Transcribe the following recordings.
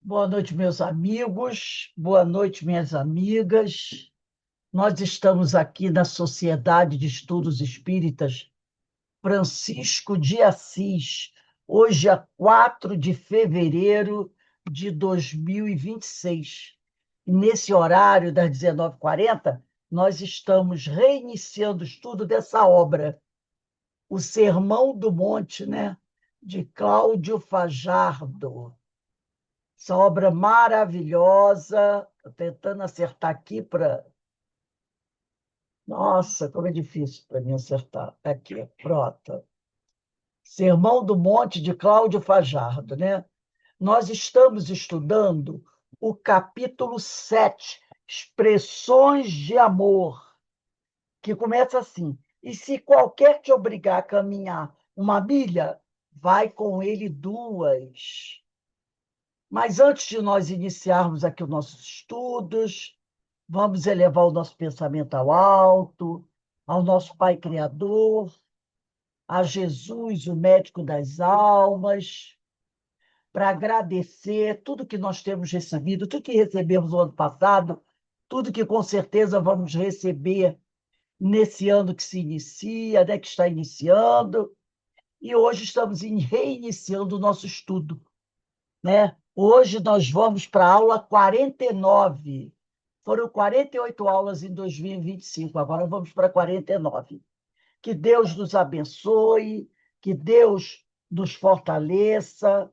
Boa noite, meus amigos. Boa noite, minhas amigas. Nós estamos aqui na Sociedade de Estudos Espíritas Francisco de Assis, hoje é 4 de fevereiro de 2026. E nesse horário, das 19h40, nós estamos reiniciando o estudo dessa obra, O Sermão do Monte, né? De Cláudio Fajardo. Essa obra maravilhosa. Estou tentando acertar aqui para. Nossa, como é difícil para mim acertar. Aqui, pronto. Sermão do Monte de Cláudio Fajardo, né? Nós estamos estudando o capítulo 7, Expressões de Amor, que começa assim: e se qualquer te obrigar a caminhar uma milha, vai com ele duas. Mas antes de nós iniciarmos aqui os nossos estudos, vamos elevar o nosso pensamento ao alto, ao nosso Pai Criador, a Jesus, o médico das almas, para agradecer tudo que nós temos recebido, tudo que recebemos no ano passado, tudo que com certeza vamos receber nesse ano que se inicia, né, que está iniciando, e hoje estamos reiniciando o nosso estudo, né? Hoje nós vamos para a aula 49. Foram 48 aulas em 2025, agora vamos para 49. Que Deus nos abençoe, que Deus nos fortaleça,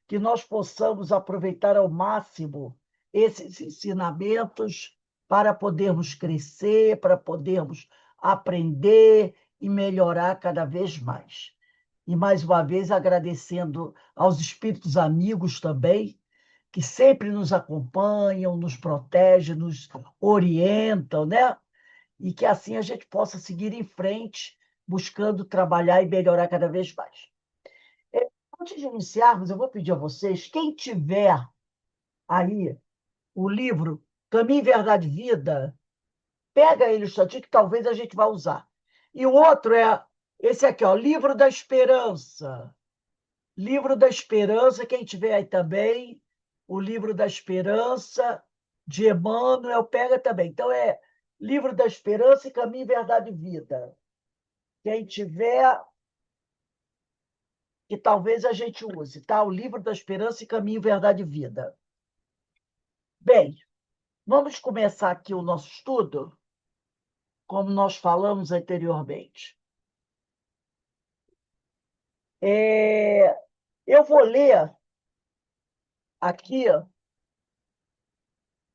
que nós possamos aproveitar ao máximo esses ensinamentos para podermos crescer, para podermos aprender e melhorar cada vez mais. E, mais uma vez, agradecendo aos espíritos amigos também, que sempre nos acompanham, nos protegem, nos orientam, né? E que assim a gente possa seguir em frente, buscando trabalhar e melhorar cada vez mais. Antes de iniciarmos, eu vou pedir a vocês, quem tiver aí o livro Caminho, Verdade e Vida, pega ele um instantinho que talvez a gente vá usar. E o outro é esse aqui, ó, Livro da Esperança. Livro da Esperança, quem tiver aí também, o Livro da Esperança, de Emmanuel, pega também. Então, é Livro da Esperança e Caminho, Verdade e Vida. Quem tiver, que talvez a gente use, tá? O Livro da Esperança e Caminho, Verdade e Vida. Bem, vamos começar aqui o nosso estudo, como nós falamos anteriormente. É, eu vou ler aqui,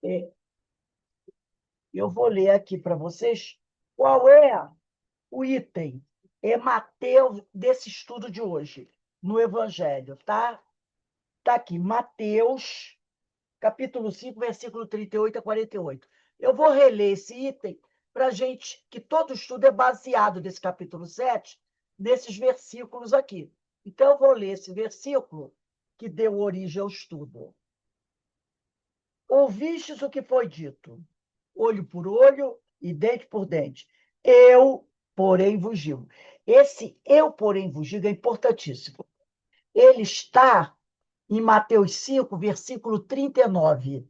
é, eu vou ler aqui para vocês qual é o item é Mateus desse estudo de hoje, no Evangelho, tá? Tá aqui, Mateus, capítulo 5, versículo 38 a 48. Eu vou reler esse item para a gente, que todo estudo é baseado nesse capítulo 7, nesses versículos aqui. Então, eu vou ler esse versículo que deu origem ao estudo. Ouvistes o que foi dito, olho por olho e dente por dente. Eu, porém, vos digo. Esse eu, porém, vos digo é importantíssimo. Ele está em Mateus 5, versículo 39.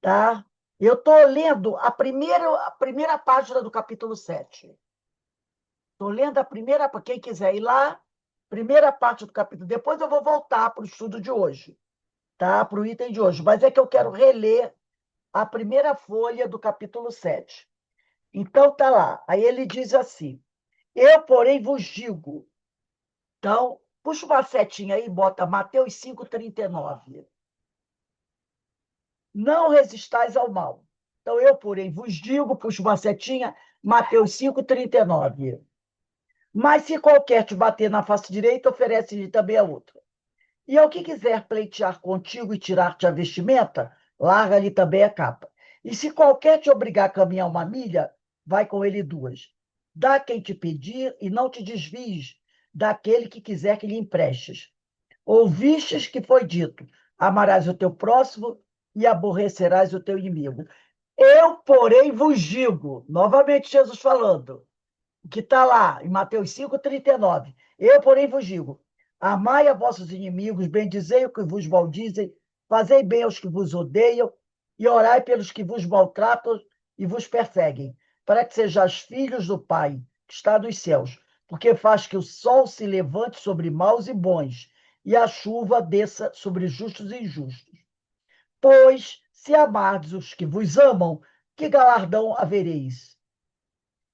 Tá? Eu estou lendo a primeira página do capítulo 7. Estou lendo a primeira, para quem quiser ir lá, primeira parte do capítulo. Depois eu vou voltar para o estudo de hoje, tá? Para o item de hoje. Mas é que eu quero reler a primeira folha do capítulo 7. Então, tá lá. Aí ele diz assim: eu, porém, vos digo. Então, puxa uma setinha aí e bota Mateus 5,39. Não resistais ao mal. Então, eu, porém, vos digo, puxa uma setinha, Mateus 5,39. Mas se qualquer te bater na face direita, oferece-lhe também a outra. E ao que quiser pleitear contigo e tirar-te a vestimenta, larga-lhe também a capa. E se qualquer te obrigar a caminhar uma milha, vai com ele duas. Dá quem te pedir e não te desvies daquele que quiser que lhe emprestes. Ouvistes que foi dito: amarás o teu próximo e aborrecerás o teu inimigo. Eu, porém, vos digo, novamente Jesus falando, que está lá em Mateus 5,39. Eu, porém, vos digo: amai a vossos inimigos, bendizei o que vos maldizem, fazei bem aos que vos odeiam e orai pelos que vos maltratam e vos perseguem, para que sejais filhos do Pai, que está nos céus, porque faz que o sol se levante sobre maus e bons, e a chuva desça sobre justos e injustos. Pois, se amardes os que vos amam, que galardão havereis?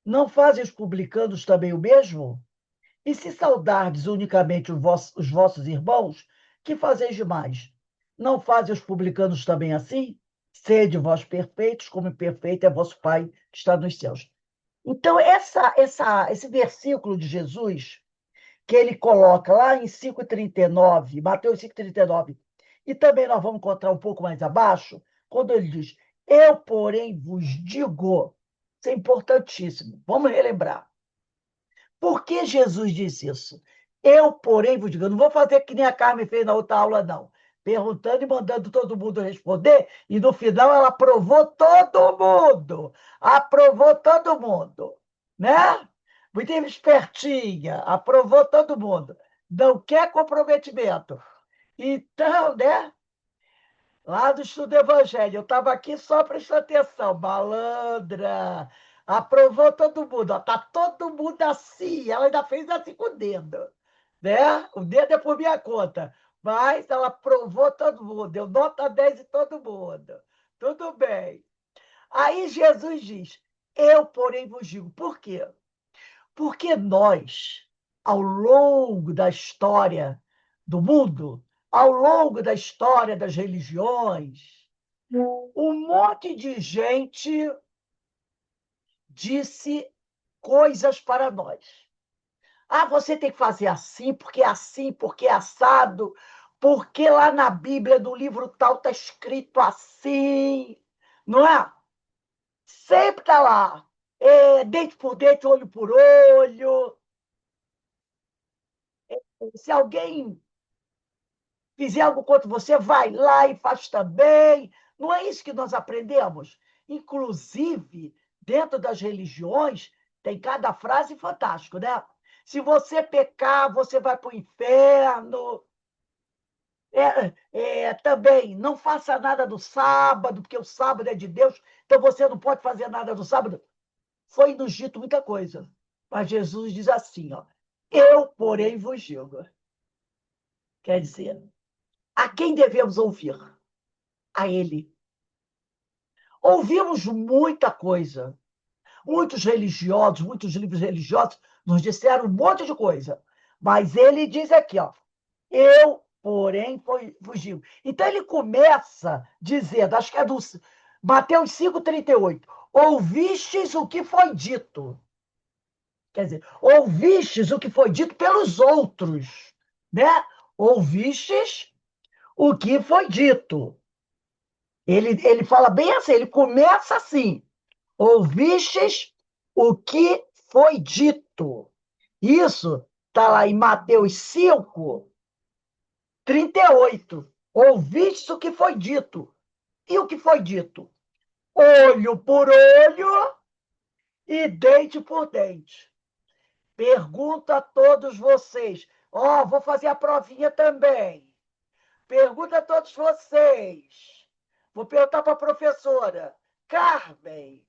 Não fazem os publicanos também o mesmo? E se saudardes unicamente os vossos irmãos, que fazeis demais? Não fazem os publicanos também assim? Sede vós perfeitos, como perfeito é vosso Pai que está nos céus. Então, esse versículo de Jesus, que ele coloca lá em 5,39, Mateus 5,39, e também nós vamos encontrar um pouco mais abaixo, quando ele diz: Eu, porém, vos digo, isso é importantíssimo, vamos relembrar. Por que Jesus disse isso? Eu, porém, vos digo, eu não vou fazer que nem a Carmen fez na outra aula, não. Perguntando e mandando todo mundo responder, e no final ela aprovou todo mundo. Aprovou todo mundo. Né? Muito espertinha, aprovou todo mundo. Não quer comprometimento. Então, né? Lá do estudo evangelho, eu estava aqui só prestando atenção. Malandra, aprovou todo mundo. Está todo mundo assim. Ela ainda fez assim com o dedo. Né? O dedo é por minha conta. Mas ela aprovou todo mundo. Deu nota 10 em todo mundo. Tudo bem. Aí Jesus diz: Eu, porém, vos digo. Por quê? Porque nós, ao longo da história do mundo, ao longo da história das religiões, um monte de gente disse coisas para nós. Ah, você tem que fazer assim, porque é assado, porque lá na Bíblia, no livro tal, está escrito assim, não é? Sempre está lá, dente por dente, olho por olho. Se alguém fizer algo contra você, vai lá e faz também. Não é isso que nós aprendemos? Inclusive, dentro das religiões, tem cada frase fantástica, né? Se você pecar, você vai para o inferno. Também, não faça nada no sábado, porque o sábado é de Deus, então você não pode fazer nada no sábado. Foi nos dito muita coisa. Mas Jesus diz assim, ó, eu, porém, vos digo. Quer dizer, a quem devemos ouvir? A ele. Ouvimos muita coisa. Muitos religiosos, muitos livros religiosos nos disseram um monte de coisa. Mas ele diz aqui, ó, eu, porém, fugiu. Então ele começa dizendo, acho que é do Mateus 5,38, ouvistes o que foi dito. Quer dizer, ouvistes o que foi dito pelos outros, né? Ouvistes o que foi dito. Ele fala bem assim, ele começa assim: ouvistes o que foi dito. Isso está lá em Mateus 5,38. Ouvistes o que foi dito. E o que foi dito? Olho por olho e dente por dente. Pergunto a todos vocês. Ó, vou fazer a provinha também. Pergunto a todos vocês. Vou perguntar para a professora. Carmen,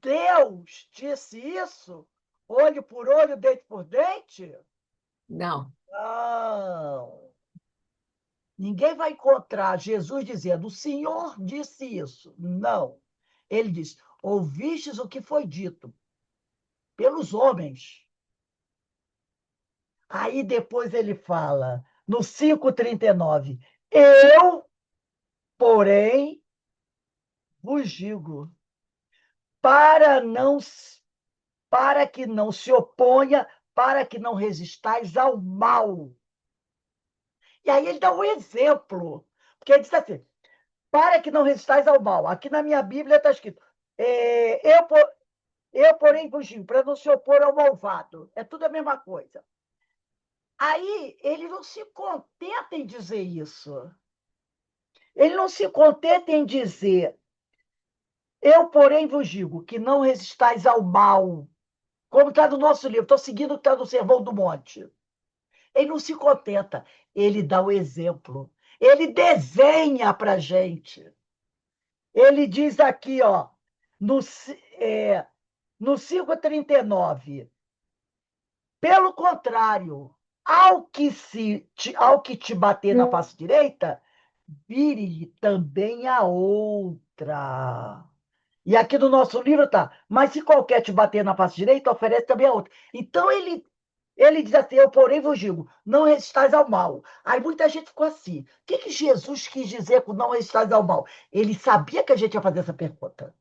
Deus disse isso? Olho por olho, dente por dente? Não. Não. Ninguém vai encontrar Jesus dizendo, o Senhor disse isso. Não. Ele diz, ouvistes o que foi dito pelos homens. Aí depois ele fala, no 5,39, eu, porém, vos digo, para não para que não se oponha, para que não resistais ao mal. E aí ele dá um exemplo, porque ele diz assim, para que não resistais ao mal. Aqui na minha Bíblia está escrito, eu, porém, vos digo, para não se opor ao malvado. É tudo a mesma coisa. Aí ele não se contenta em dizer isso. Ele não se contenta em dizer, eu, porém, vos digo, que não resistais ao mal, como está no nosso livro, estou seguindo o que está no Sermão do Monte. Ele não se contenta, ele dá o exemplo. Ele desenha para a gente. Ele diz aqui, ó, no, no 5:39, pelo contrário, ao que te bater na face direita, vire também a outra. E aqui no nosso livro tá, mas se qualquer te bater na face direita, oferece também a outra. Então ele diz assim, eu porém vos digo, não resistais ao mal. Aí muita gente ficou assim, o que Jesus quis dizer com não resistais ao mal? Ele sabia que a gente ia fazer essa pergunta.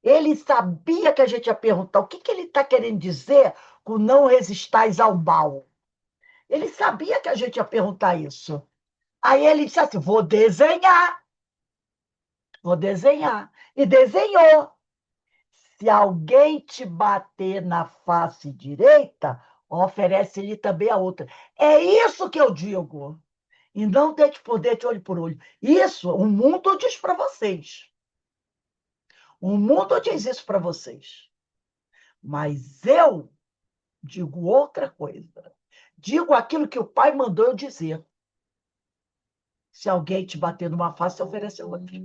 Ele sabia que a gente ia perguntar o que ele está querendo dizer com não resistais ao mal. Ele sabia que a gente ia perguntar isso. Aí ele disse assim, vou desenhar. Vou desenhar. E desenhou. Se alguém te bater na face direita, oferece-lhe também a outra. É isso que eu digo. E não dente por dente, olho por olho. Isso, o mundo diz para vocês. O mundo diz isso para vocês. Mas eu digo outra coisa. Digo aquilo que o pai mandou eu dizer. Se alguém te bater numa face, oferece a outra.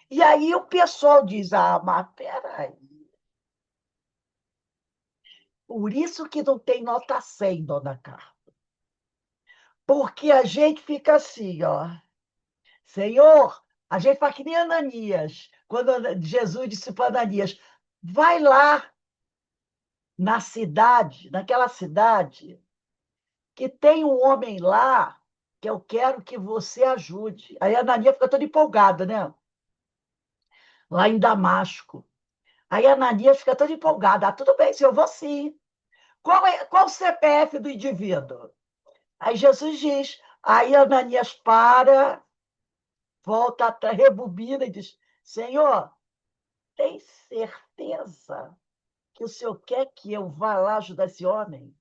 E aí o pessoal diz, mas peraí. Por isso que não tem nota 100, dona Carla. Porque a gente fica assim, ó. Senhor, a gente faz que nem Ananias. Quando Jesus disse para Ananias, vai lá na cidade, naquela cidade, que tem um homem lá que eu quero que você ajude. Aí a Ananias fica toda empolgada, né? Lá em Damasco. Aí a Ananias fica toda empolgada. Tudo bem, senhor, eu vou sim. Qual o CPF do indivíduo? Aí Jesus diz. Aí Ananias para, volta atrás, rebobina e diz: Senhor, tem certeza que o senhor quer que eu vá lá ajudar esse homem?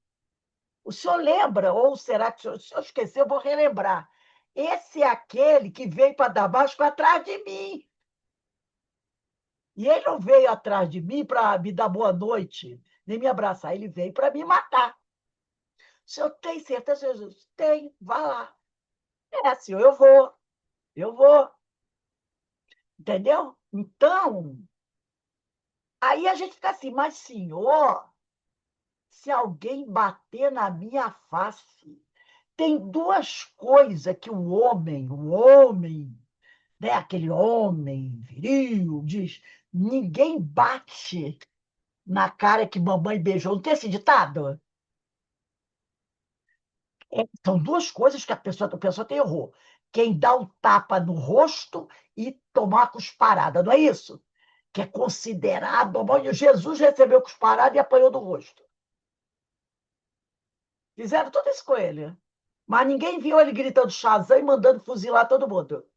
O senhor lembra? Ou será que o senhor esqueceu? Eu vou relembrar. Esse é aquele que veio para Damasco atrás de mim. E ele não veio atrás de mim para me dar boa noite, nem me abraçar. Ele veio para me matar. O senhor tem certeza, Jesus? Tem, vá lá. É, senhor, eu vou. Eu vou. Entendeu? Então, aí a gente fica assim, mas, senhor, se alguém bater na minha face, tem duas coisas que o homem, né, aquele homem viril, diz: ninguém bate na cara que mamãe beijou. Não tem esse ditado? São duas coisas que a pessoa tem horror. Quem dá um tapa no rosto e tomar cusparada, não é isso? Que é considerado. Jesus recebeu cusparada e apanhou do rosto. Fizeram tudo isso com ele. Mas ninguém viu ele gritando Shazam e mandando fuzilar todo mundo.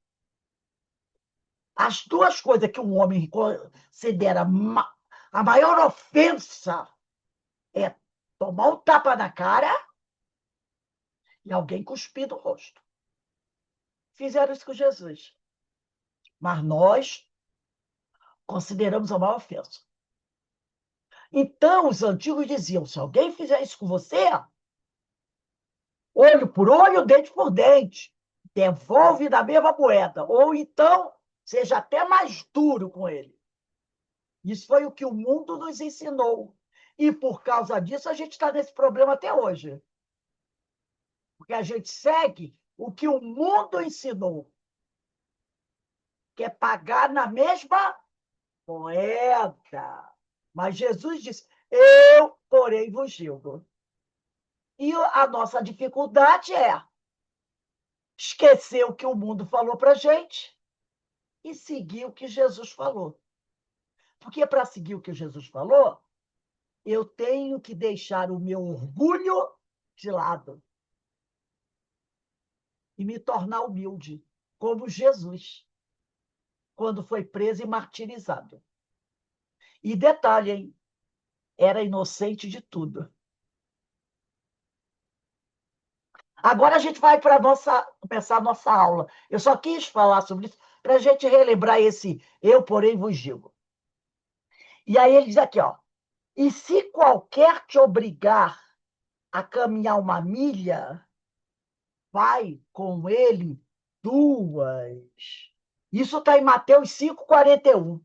As duas coisas que um homem considera a maior ofensa é tomar um tapa na cara e alguém cuspir no rosto. Fizeram isso com Jesus. Mas nós consideramos a maior ofensa. Então, os antigos diziam: se alguém fizer isso com você, olho por olho, dente por dente, devolve da mesma moeda. Ou então, seja até mais duro com ele. Isso foi o que o mundo nos ensinou. E por causa disso, a gente está nesse problema até hoje. Porque a gente segue o que o mundo ensinou, que é pagar na mesma moeda. Mas Jesus disse: eu, porém, vos digo. E a nossa dificuldade é esquecer o que o mundo falou para a gente e seguir o que Jesus falou. Porque para seguir o que Jesus falou, eu tenho que deixar o meu orgulho de lado e me tornar humilde, como Jesus, quando foi preso e martirizado. E detalhe, hein? Era inocente de tudo. Agora a gente vai para começar a nossa aula. Eu só quis falar sobre isso para a gente relembrar esse eu, porém, vos digo. E aí ele diz aqui, ó, e se qualquer te obrigar a caminhar uma milha, vai com ele duas. Isso está em Mateus 5,41.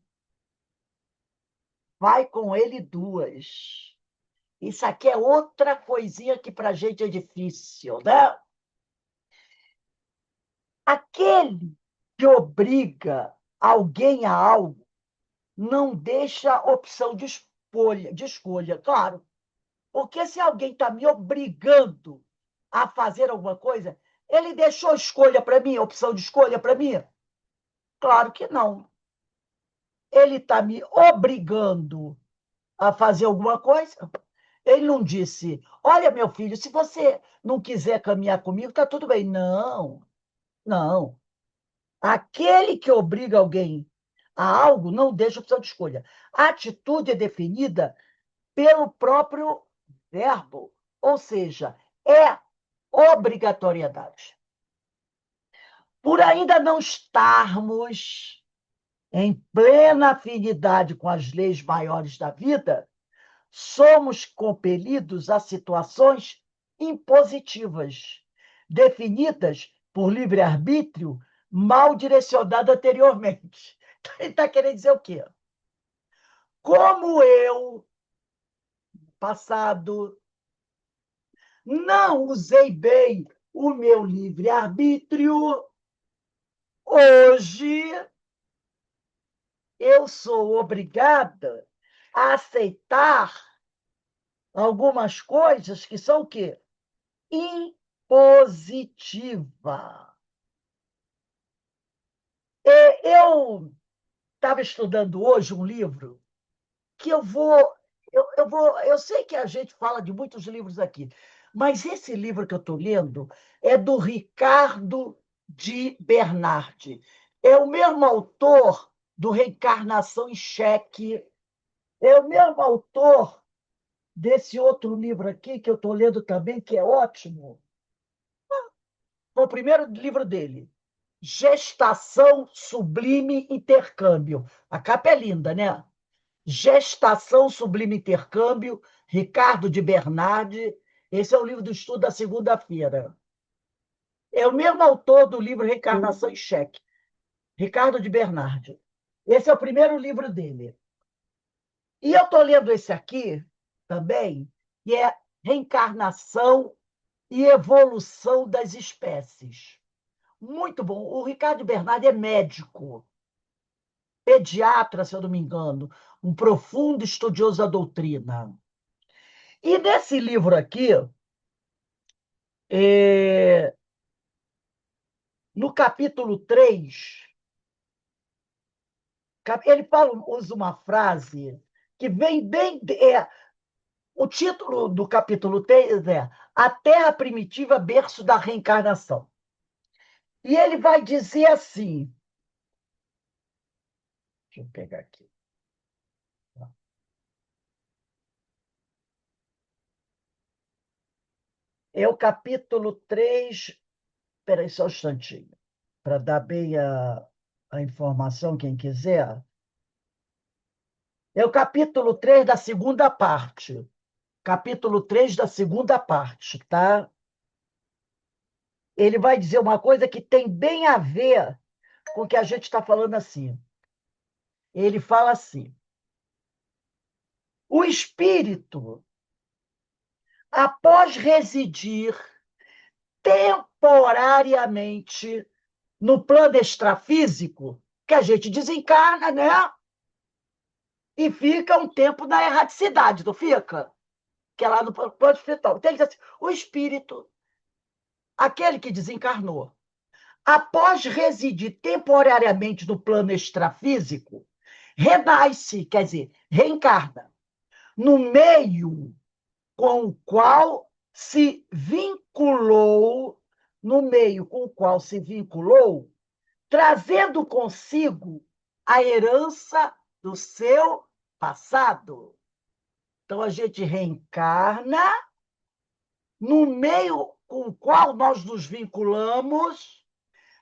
Vai com ele duas. Isso aqui é outra coisinha que para a gente é difícil, né? Aquele que obriga alguém a algo não deixa opção de escolha, claro. Porque se alguém está me obrigando a fazer alguma coisa, ele deixou escolha para mim, opção de escolha para mim? Claro que não. Ele está me obrigando a fazer alguma coisa. Ele não disse: olha, meu filho, se você não quiser caminhar comigo, está tudo bem. Não, não. Aquele que obriga alguém a algo não deixa opção de escolha. A atitude é definida pelo próprio verbo, ou seja, é obrigatoriedade. Por ainda não estarmos em plena afinidade com as leis maiores da vida, somos compelidos a situações impositivas, definidas por livre-arbítrio, mal direcionado anteriormente. Ele está querendo dizer o quê? Como eu, passado, não usei bem o meu livre-arbítrio, hoje eu sou obrigada a aceitar algumas coisas que são o quê? Impositiva. Eu estava estudando hoje um livro que eu sei que a gente fala de muitos livros aqui, mas esse livro que eu estou lendo é do Ricardo de Bernardi. É o mesmo autor do Reencarnação em Xeque, é o mesmo autor desse outro livro aqui que eu estou lendo também, que é ótimo. Foi o primeiro livro dele, Gestação Sublime Intercâmbio. A capa é linda, né? Gestação Sublime Intercâmbio, Ricardo de Bernardi. Esse é o livro do estudo da segunda-feira. É o mesmo autor do livro Reencarnação em Xeque, Ricardo de Bernardi. Esse é o primeiro livro dele. E eu estou lendo esse aqui também, que é Reencarnação e Evolução das Espécies. Muito bom. O Ricardo de Bernardi é médico, pediatra, se eu não me engano, um profundo estudioso da doutrina. E nesse livro aqui, é, no capítulo 3, ele usa uma frase que vem bem. O título do capítulo 3 é A Terra Primitiva, Berço da Reencarnação. E ele vai dizer assim. Deixa eu pegar aqui. É o capítulo 3. Espera aí só um instantinho, para dar bem a informação, quem quiser. É o capítulo 3 da segunda parte. Capítulo 3 da segunda parte, tá? Ele vai dizer uma coisa que tem bem a ver com o que a gente está falando assim. Ele fala assim: o espírito, após residir temporariamente no plano extrafísico, que a gente desencarna, né? E fica um tempo na erraticidade, não fica? Que é lá no plano espiritual. Então, ele diz assim: o espírito, aquele que desencarnou, após residir temporariamente no plano extrafísico, renasce, quer dizer, reencarna, no meio com o qual se vinculou, no meio com o qual se vinculou, trazendo consigo a herança do seu passado. Então, a gente reencarna no meio com o qual nós nos vinculamos,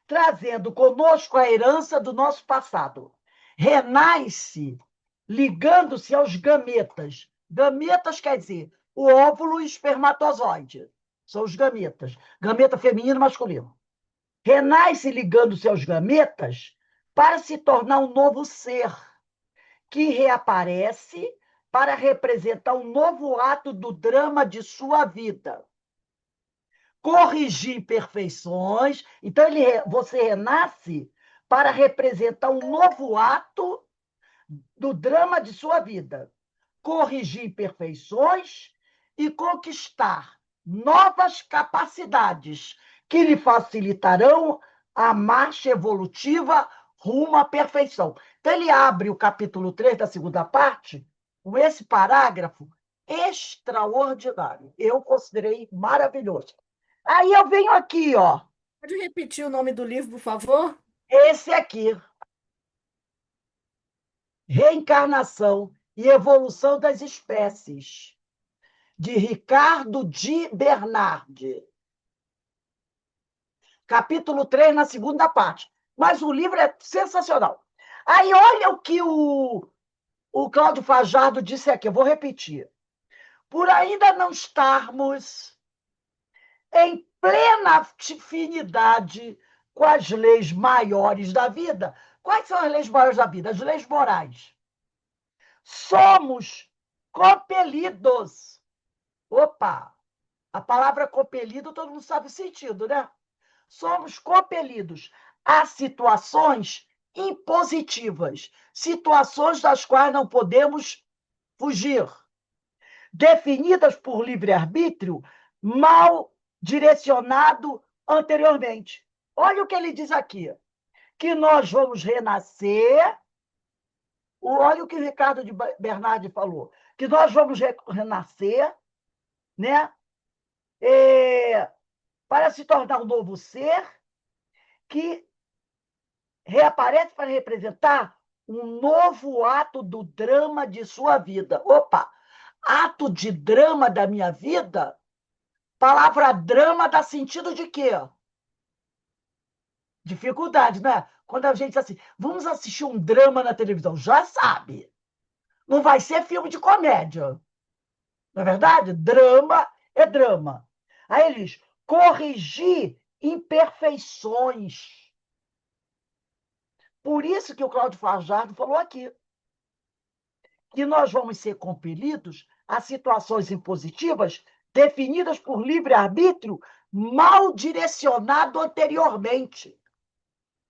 trazendo conosco a herança do nosso passado. Renasce ligando-se aos gametas. Gametas quer dizer o óvulo e espermatozoide. São os gametas. Gameta feminino e masculino. renasce ligando seus gametas para se tornar um novo ser, que reaparece para representar um novo ato do drama de sua vida. Corrigir imperfeições. Então, você renasce para representar um novo ato do drama de sua vida. Corrigir imperfeições e conquistar novas capacidades que lhe facilitarão a marcha evolutiva rumo à perfeição. Então, ele abre o capítulo 3 da segunda parte com esse parágrafo extraordinário. Eu considerei maravilhoso. Aí eu venho aqui, ó, Pode repetir o nome do livro, por favor? esse aqui, Reencarnação e Evolução das Espécies, de Ricardo de Bernardi. Capítulo 3, na segunda parte. Mas o livro é sensacional. Aí olha o que o Cláudio Fajardo disse aqui, eu vou repetir. Por ainda não estarmos em plena afinidade com as leis maiores da vida. Quais são as leis maiores da vida? As leis morais. Somos compelidos. Opa! A palavra compelido, todo mundo sabe o sentido, né? Somos compelidos a situações impositivas, situações das quais não podemos fugir, definidas por livre-arbítrio, mal direcionado anteriormente. Olha o que ele diz aqui, que nós vamos renascer, olha o que o Ricardo de Bernardi falou, que nós vamos renascer, né? Para se tornar um novo ser que reaparece para representar um novo ato do drama de sua vida. Opa! Ato de drama da minha vida? Palavra drama dá sentido de quê? Dificuldade, né? Quando a gente diz assim, vamos assistir um drama na televisão, já sabe. Não vai ser filme de comédia. Não é verdade? Drama é drama. Aí eles corrigir imperfeições. Por isso que o Cláudio Fajardo falou aqui, que nós vamos ser compelidos a situações impositivas definidas por livre-arbítrio mal direcionado anteriormente.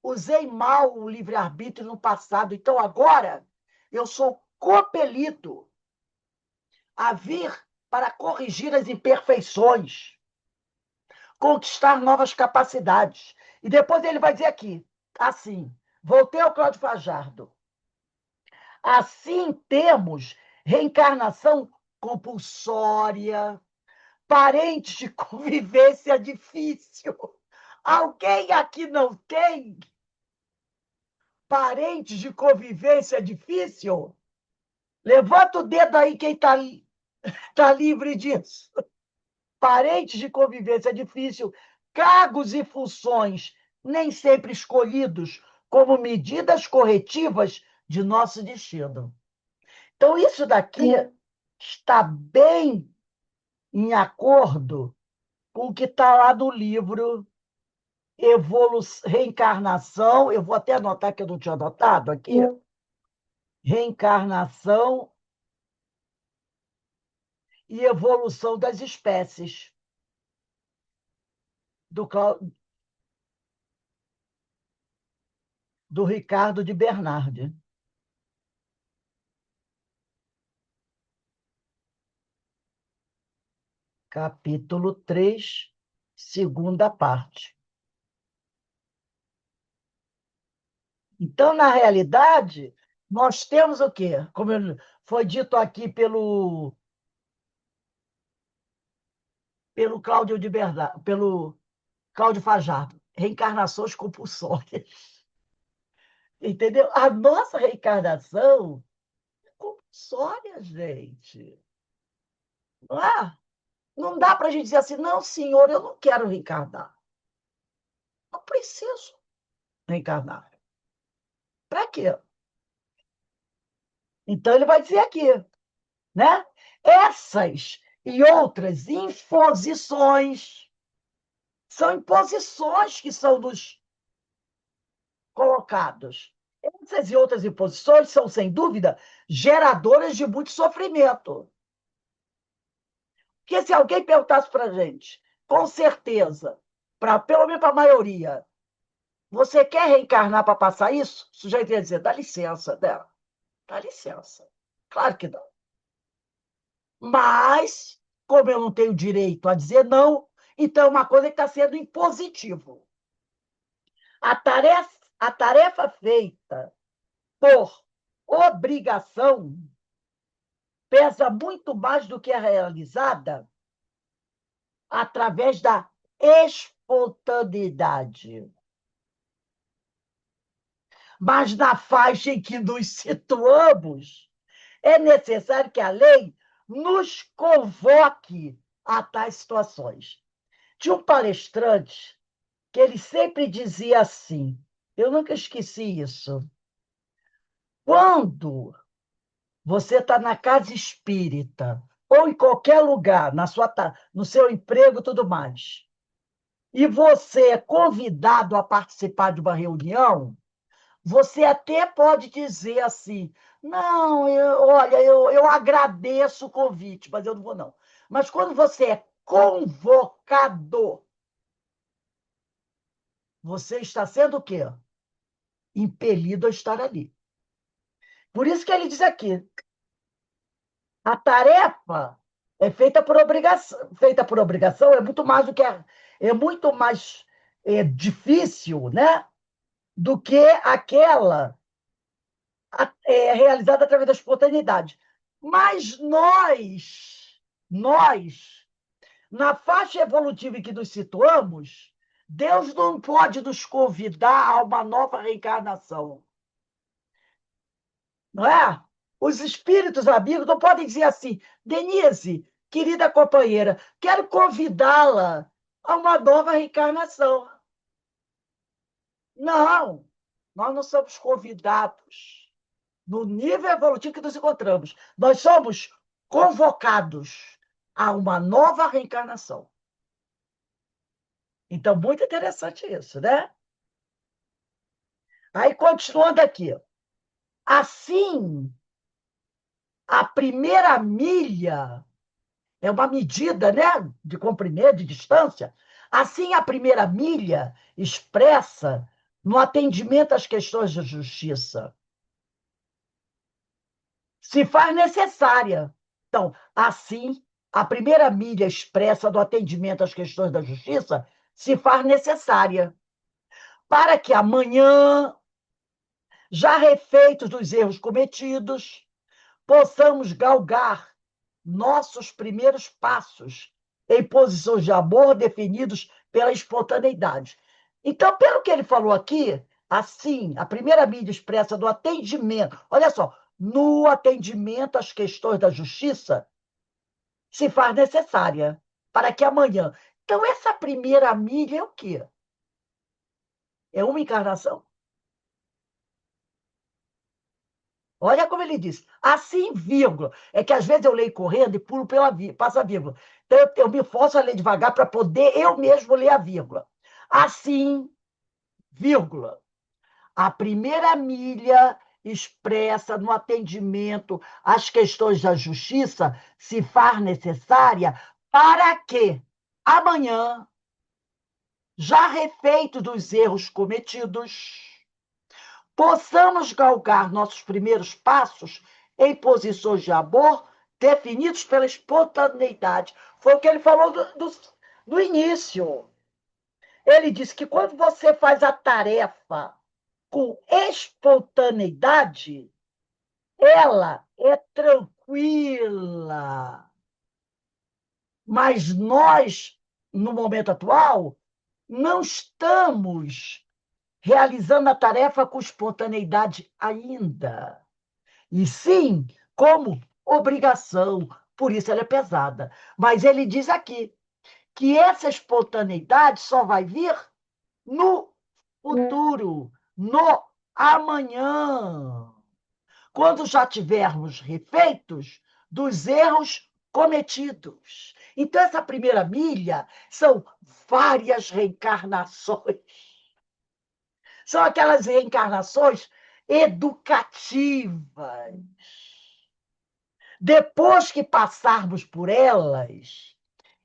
Usei mal o livre-arbítrio no passado, então agora eu sou compelido a vir para corrigir as imperfeições, conquistar novas capacidades. E depois ele vai dizer aqui, assim, voltei ao Cláudio Fajardo. Assim temos reencarnação compulsória, parentes de convivência difícil. Alguém aqui não tem parentes de convivência difícil? Levanta o dedo aí quem tá livre disso. Parentes de convivência difícil, cargos e funções nem sempre escolhidos como medidas corretivas de nosso destino. Então, isso daqui está bem em acordo com o que está lá no livro Reencarnação. Eu vou até anotar que eu não tinha anotado aqui. Reencarnação e Evolução das Espécies, do, do Ricardo de Bernardi. Capítulo 3, segunda parte. Então, na realidade, nós temos o quê? Como foi dito aqui pelo Cláudio de Bernardi, pelo Cláudio Fajardo, reencarnações compulsórias. Entendeu? A nossa reencarnação é compulsória, gente. Não é? Não dá para a gente dizer assim, não, senhor, eu não quero reencarnar. Não preciso reencarnar. Para quê? Então, ele vai dizer aqui, né? Essas e outras imposições São imposições que são nos colocados. Essas e outras imposições são, sem dúvida, geradoras de muito sofrimento. Porque se alguém perguntasse para a gente, com certeza, pelo menos para a maioria, você quer reencarnar para passar isso? O sujeito ia dizer, dá licença, né? Dá licença. Claro que não. Mas, como eu não tenho direito a dizer não, então é uma coisa que está sendo impositivo. A tarefa feita por obrigação pesa muito mais do que a realizada através da espontaneidade. Mas na faixa em que nos situamos, é necessário que a lei nos convoque a tais situações. Tinha um palestrante que ele sempre dizia assim, eu nunca esqueci isso, quando você está na casa espírita, ou em qualquer lugar, no seu emprego e tudo mais, e você é convidado a participar de uma reunião, você até pode dizer assim, não, olha, eu agradeço o convite, mas eu não vou, não. Mas quando você é convocado, você está sendo o quê? Impelido a estar ali. Por isso que ele diz aqui, a tarefa é feita por obrigação é muito mais do que é muito mais difícil, né, do que aquela realizada através da espontaneidade. Mas nós, na faixa evolutiva em que nos situamos, Deus não pode nos convidar a uma nova reencarnação. Não é? Os espíritos amigos não podem dizer assim, Denise, querida companheira, quero convidá-la a uma nova reencarnação. Não, nós não somos convidados no nível evolutivo que nos encontramos. Nós somos convocados a uma nova reencarnação. Então, muito interessante isso, né? Aí, continuando aqui. Assim, a primeira milha é uma medida, né, de comprimento, de distância. Assim, a primeira milha expressa no atendimento às questões de justiça se faz necessária. Então, assim, a primeira milha expressa do atendimento às questões da justiça se faz necessária para que amanhã, já refeitos dos erros cometidos, possamos galgar nossos primeiros passos em posições de amor definidos pela espontaneidade. Então, pelo que ele falou aqui, assim, a primeira mídia expressa do atendimento, olha só, no atendimento às questões da justiça, se faz necessária para que amanhã. Então, essa primeira milha é o quê? É uma encarnação? Olha como ele diz. Assim, vírgula. É que às vezes eu leio correndo e pulo passa a vírgula. Então, eu me forço a ler devagar para poder eu mesmo ler a vírgula. Assim, vírgula. A primeira milha expressa no atendimento às questões da justiça se faz necessária para que amanhã, já refeito dos erros cometidos, possamos galgar nossos primeiros passos em posições de amor definidos pela espontaneidade. Foi o que ele falou do início. Ele disse que quando você faz a tarefa com espontaneidade, ela é tranquila. Mas nós, no momento atual, não estamos realizando a tarefa com espontaneidade ainda. E sim, como obrigação. Por isso ela é pesada. Mas ele diz aqui que essa espontaneidade só vai vir no futuro, no amanhã, quando já tivermos refeitos dos erros cometidos. Então, essa primeira milha são várias reencarnações. São aquelas reencarnações educativas. Depois que passarmos por elas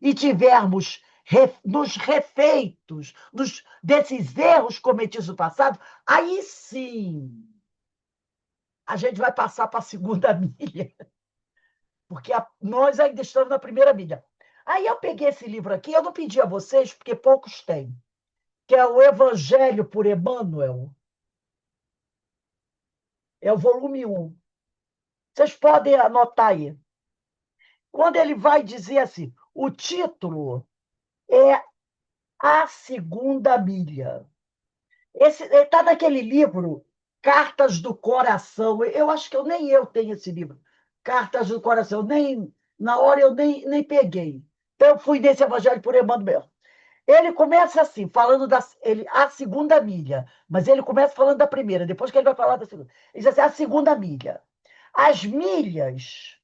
e tivermos nos refeitos desses erros cometidos no passado, aí sim a gente vai passar para a segunda milha, porque nós ainda estamos na primeira milha. Aí eu peguei esse livro aqui, eu não pedi a vocês, porque poucos têm, que é o Evangelho por Emmanuel, é o volume 1. Vocês podem anotar aí. Quando ele vai dizer assim, o título é A Segunda Milha. Ele está naquele livro, Cartas do Coração. Eu acho que nem eu tenho esse livro, Cartas do Coração. Na hora eu nem peguei. Então, eu fui nesse Evangelho por Emmanuel. Ele começa assim, falando a segunda milha, mas ele começa falando da primeira, depois que ele vai falar da segunda. Ele diz assim, a segunda milha. As milhas,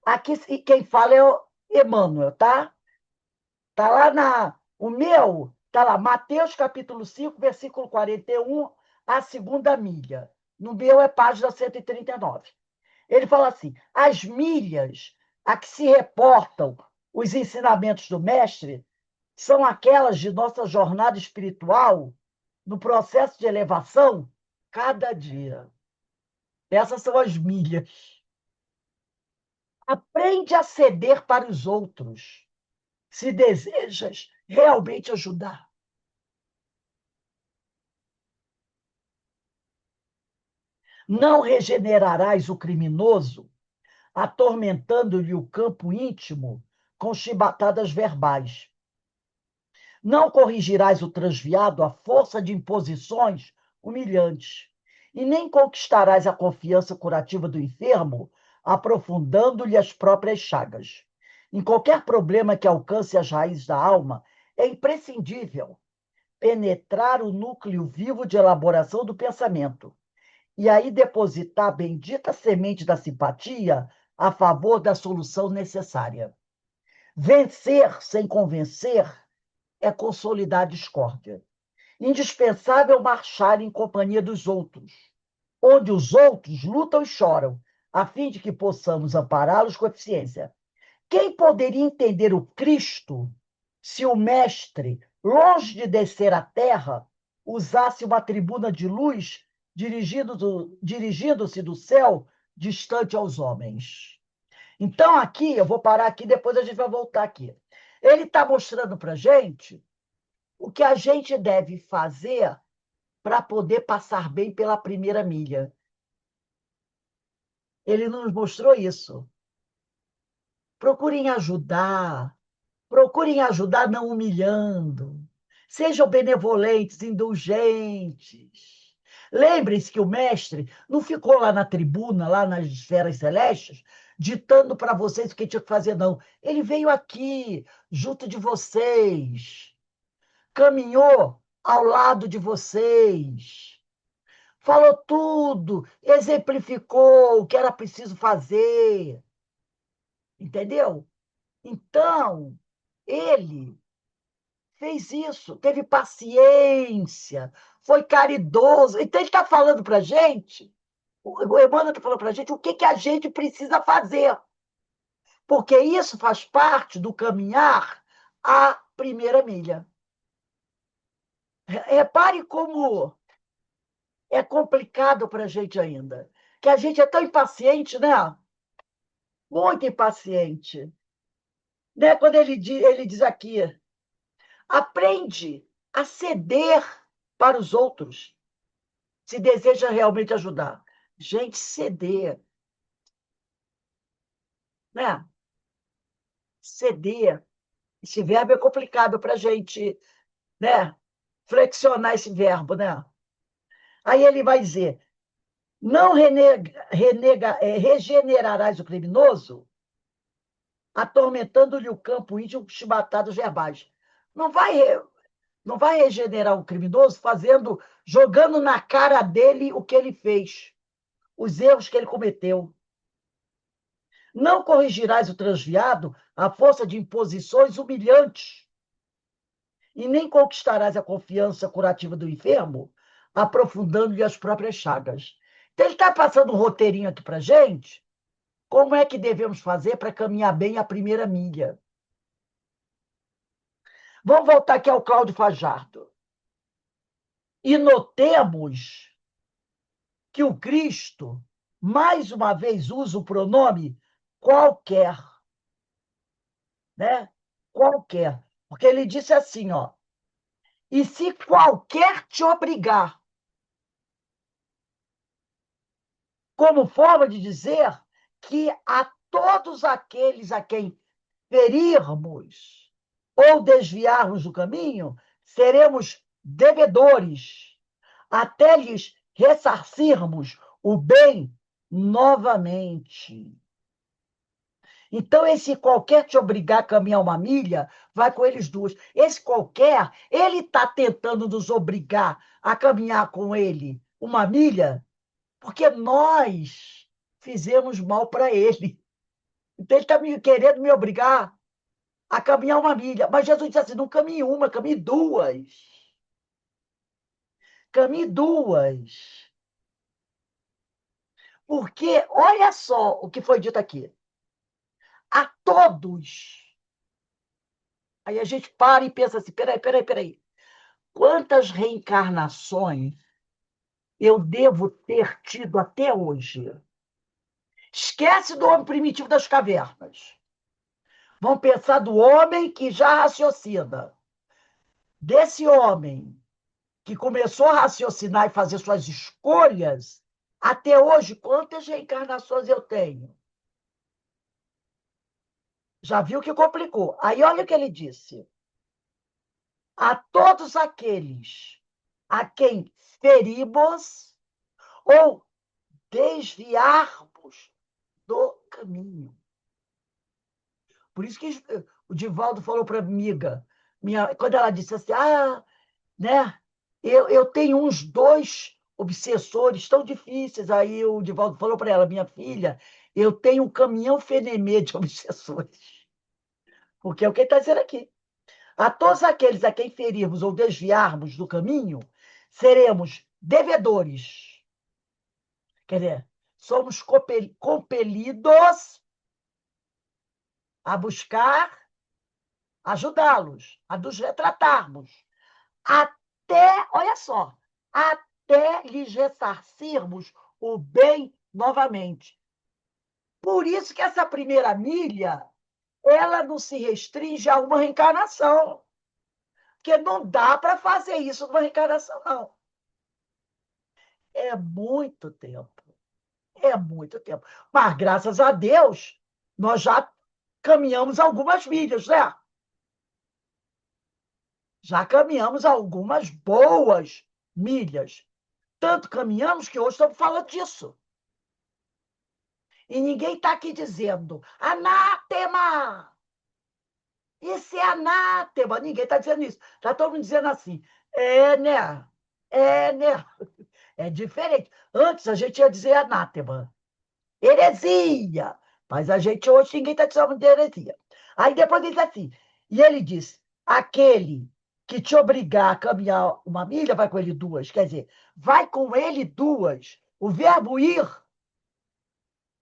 aqui quem fala é o Emmanuel, tá? Está lá o meu, está lá, Mateus capítulo 5, versículo 41, a segunda milha. No meu é página 139. Ele fala assim: as milhas a que se reportam os ensinamentos do Mestre são aquelas de nossa jornada espiritual no processo de elevação cada dia. Essas são as milhas. Aprende a ceder para os outros, se desejas realmente ajudar. Não regenerarás o criminoso, atormentando-lhe o campo íntimo com chibatadas verbais. Não corrigirás o transviado à força de imposições humilhantes, e nem conquistarás a confiança curativa do enfermo, aprofundando-lhe as próprias chagas. Em qualquer problema que alcance as raízes da alma, é imprescindível penetrar o núcleo vivo de elaboração do pensamento, e aí depositar a bendita semente da simpatia a favor da solução necessária. Vencer sem convencer é consolidar a discórdia. Indispensável marchar em companhia dos outros, onde os outros lutam e choram, a fim de que possamos ampará-los com eficiência. Quem poderia entender o Cristo se o Mestre, longe de descer à terra, usasse uma tribuna de luz dirigindo-se do céu distante aos homens? Então, aqui, eu vou parar aqui, depois a gente vai voltar aqui. Ele está mostrando para a gente o que a gente deve fazer para poder passar bem pela primeira milha. Ele nos mostrou isso. Procurem ajudar não humilhando. Sejam benevolentes, indulgentes. Lembrem-se que o mestre não ficou lá na tribuna, lá nas esferas celestes, ditando para vocês o que tinha que fazer, não. Ele veio aqui, junto de vocês, caminhou ao lado de vocês, falou tudo, exemplificou o que era preciso fazer, entendeu? Então, ele fez isso, teve paciência, foi caridoso. Então, ele está falando para a gente, o Emmanuel está falando para a gente o que a gente precisa fazer, porque isso faz parte do caminhar à primeira milha. Repare como é complicado para a gente ainda, que a gente é tão impaciente, né? Muito impaciente. Né? Quando ele diz aqui, aprende a ceder para os outros, se deseja realmente ajudar. Gente, ceder, né? Ceder. Esse verbo é complicado para a gente, né? Flexionar esse verbo, né? Aí ele vai dizer, não regenerarás o criminoso, atormentando-lhe o campo íntimo com chibatadas verbais. Não vai, não vai regenerar o criminoso jogando na cara dele o que ele fez, os erros que ele cometeu. Não corrigirás o transviado à força de imposições humilhantes, e nem conquistarás a confiança curativa do enfermo, aprofundando-lhe as próprias chagas. Então, ele está passando um roteirinho aqui para a gente, como é que devemos fazer para caminhar bem a primeira milha. Vamos voltar aqui ao Cláudio Fajardo. E notemos que o Cristo, mais uma vez, usa o pronome qualquer, né? Qualquer. Porque ele disse assim, ó, e se qualquer te obrigar, como forma de dizer que a todos aqueles a quem ferirmos ou desviarmos do caminho, seremos devedores, até lhes ressarcirmos o bem novamente. Então, esse qualquer te obrigar a caminhar uma milha, vai com eles duas. Esse qualquer, ele está tentando nos obrigar a caminhar com ele uma milha, porque nós fizemos mal para ele. Então, ele está querendo me obrigar a caminhar uma milha. Mas Jesus disse assim: não caminhe uma, caminhe duas. Caminhe duas. Porque, olha só o que foi dito aqui. A todos. Aí a gente para e pensa assim: peraí. Quantas reencarnações eu devo ter tido até hoje? Esquece do homem primitivo das cavernas. Vamos pensar do homem que já raciocina. Desse homem que começou a raciocinar e fazer suas escolhas, até hoje, quantas reencarnações eu tenho? Já viu que complicou. Aí olha o que ele disse. A todos aqueles a quem ferimos ou desviarmos do caminho. Por isso que o Divaldo falou para a amiga, quando ela disse assim, né, eu tenho uns dois obsessores tão difíceis. Aí o Divaldo falou para ela, minha filha, eu tenho um caminhão fenemê de obsessores. Porque é o que ele está dizendo aqui. A todos aqueles a quem ferirmos ou desviarmos do caminho, seremos devedores. Quer dizer, somos compelidos a buscar ajudá-los, a nos retratarmos, até, olha só, até lhes ressarcirmos o bem novamente. Por isso que essa primeira milha, ela não se restringe a uma reencarnação, porque não dá para fazer isso numa reencarnação, não. É muito tempo. É muito tempo. Mas, graças a Deus, nós já caminhamos algumas milhas, né? Já caminhamos algumas boas milhas. Tanto caminhamos que hoje estamos falando disso. E ninguém está aqui dizendo anátema! Isso é anátema! Ninguém está dizendo isso. Está todo mundo dizendo assim, né? Né? É diferente. Antes a gente ia dizer anátema. Heresia! Mas a gente hoje, ninguém está dizendo de heresia. Aí depois ele diz assim, e ele diz, aquele que te obrigar a caminhar uma milha, vai com ele duas. Quer dizer, vai com ele duas. O verbo ir,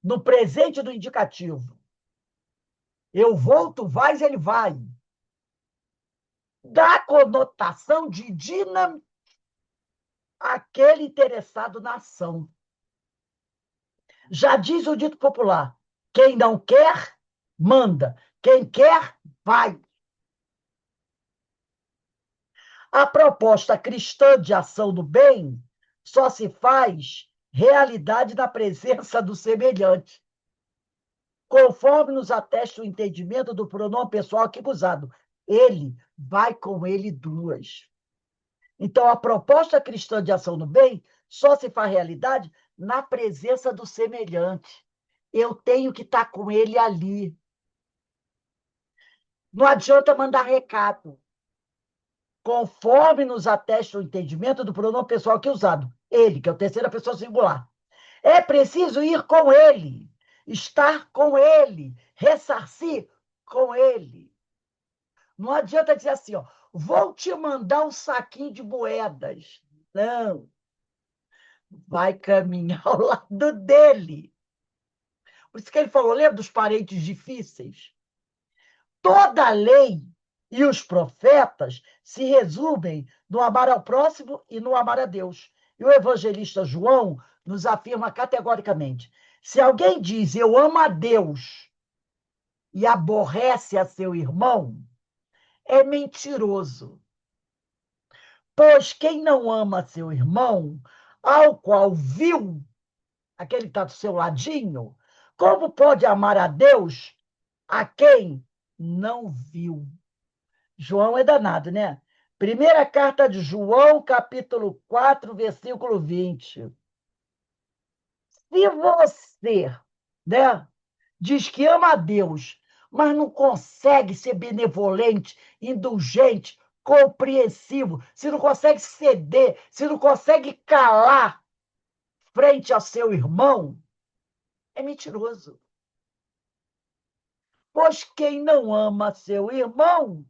no presente do indicativo. Eu vou, tu vais, ele vai. Dá conotação de dinamismo àquele interessado na ação. Já diz o dito popular, quem não quer, manda. Quem quer, vai. A proposta cristã de ação do bem só se faz realidade na presença do semelhante, conforme nos atesta o entendimento do pronome pessoal aqui usado. Ele vai com ele duas. Então, a proposta cristã de ação do bem só se faz realidade na presença do semelhante. Eu tenho que estar com ele ali. Não adianta mandar recado. Conforme nos atesta o entendimento do pronome pessoal aqui usado. Ele, que é a terceira pessoa singular. É preciso ir com ele, estar com ele, ressarcir com ele. Não adianta dizer assim, ó, vou te mandar um saquinho de moedas. Não, vai caminhar ao lado dele. Por isso que ele falou, lembra dos parentes difíceis? Toda a lei e os profetas se resumem no amar ao próximo e no amar a Deus. E o evangelista João nos afirma categoricamente: se alguém diz eu amo a Deus e aborrece a seu irmão, é mentiroso. Pois quem não ama seu irmão, ao qual viu, aquele que está do seu ladinho, como pode amar a Deus a quem não viu? João é danado, né? Primeira carta de João, capítulo 4, versículo 20. Se você, né, diz que ama a Deus, mas não consegue ser benevolente, indulgente, compreensivo, se não consegue ceder, se não consegue calar frente ao seu irmão, é mentiroso. Pois quem não ama seu irmão,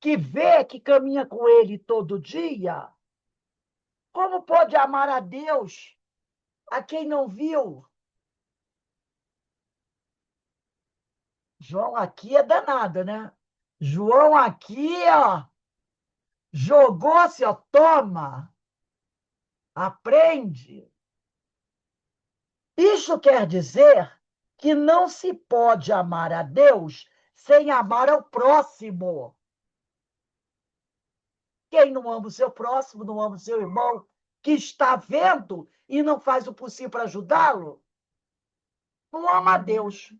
que vê que caminha com ele todo dia, como pode amar a Deus a quem não viu? João aqui é danado, né? João aqui, ó, jogou-se, ó, toma, aprende. Isso quer dizer que não se pode amar a Deus sem amar ao próximo. Quem não ama o seu próximo, não ama o seu irmão, que está vendo e não faz o possível para ajudá-lo, não ama a Deus.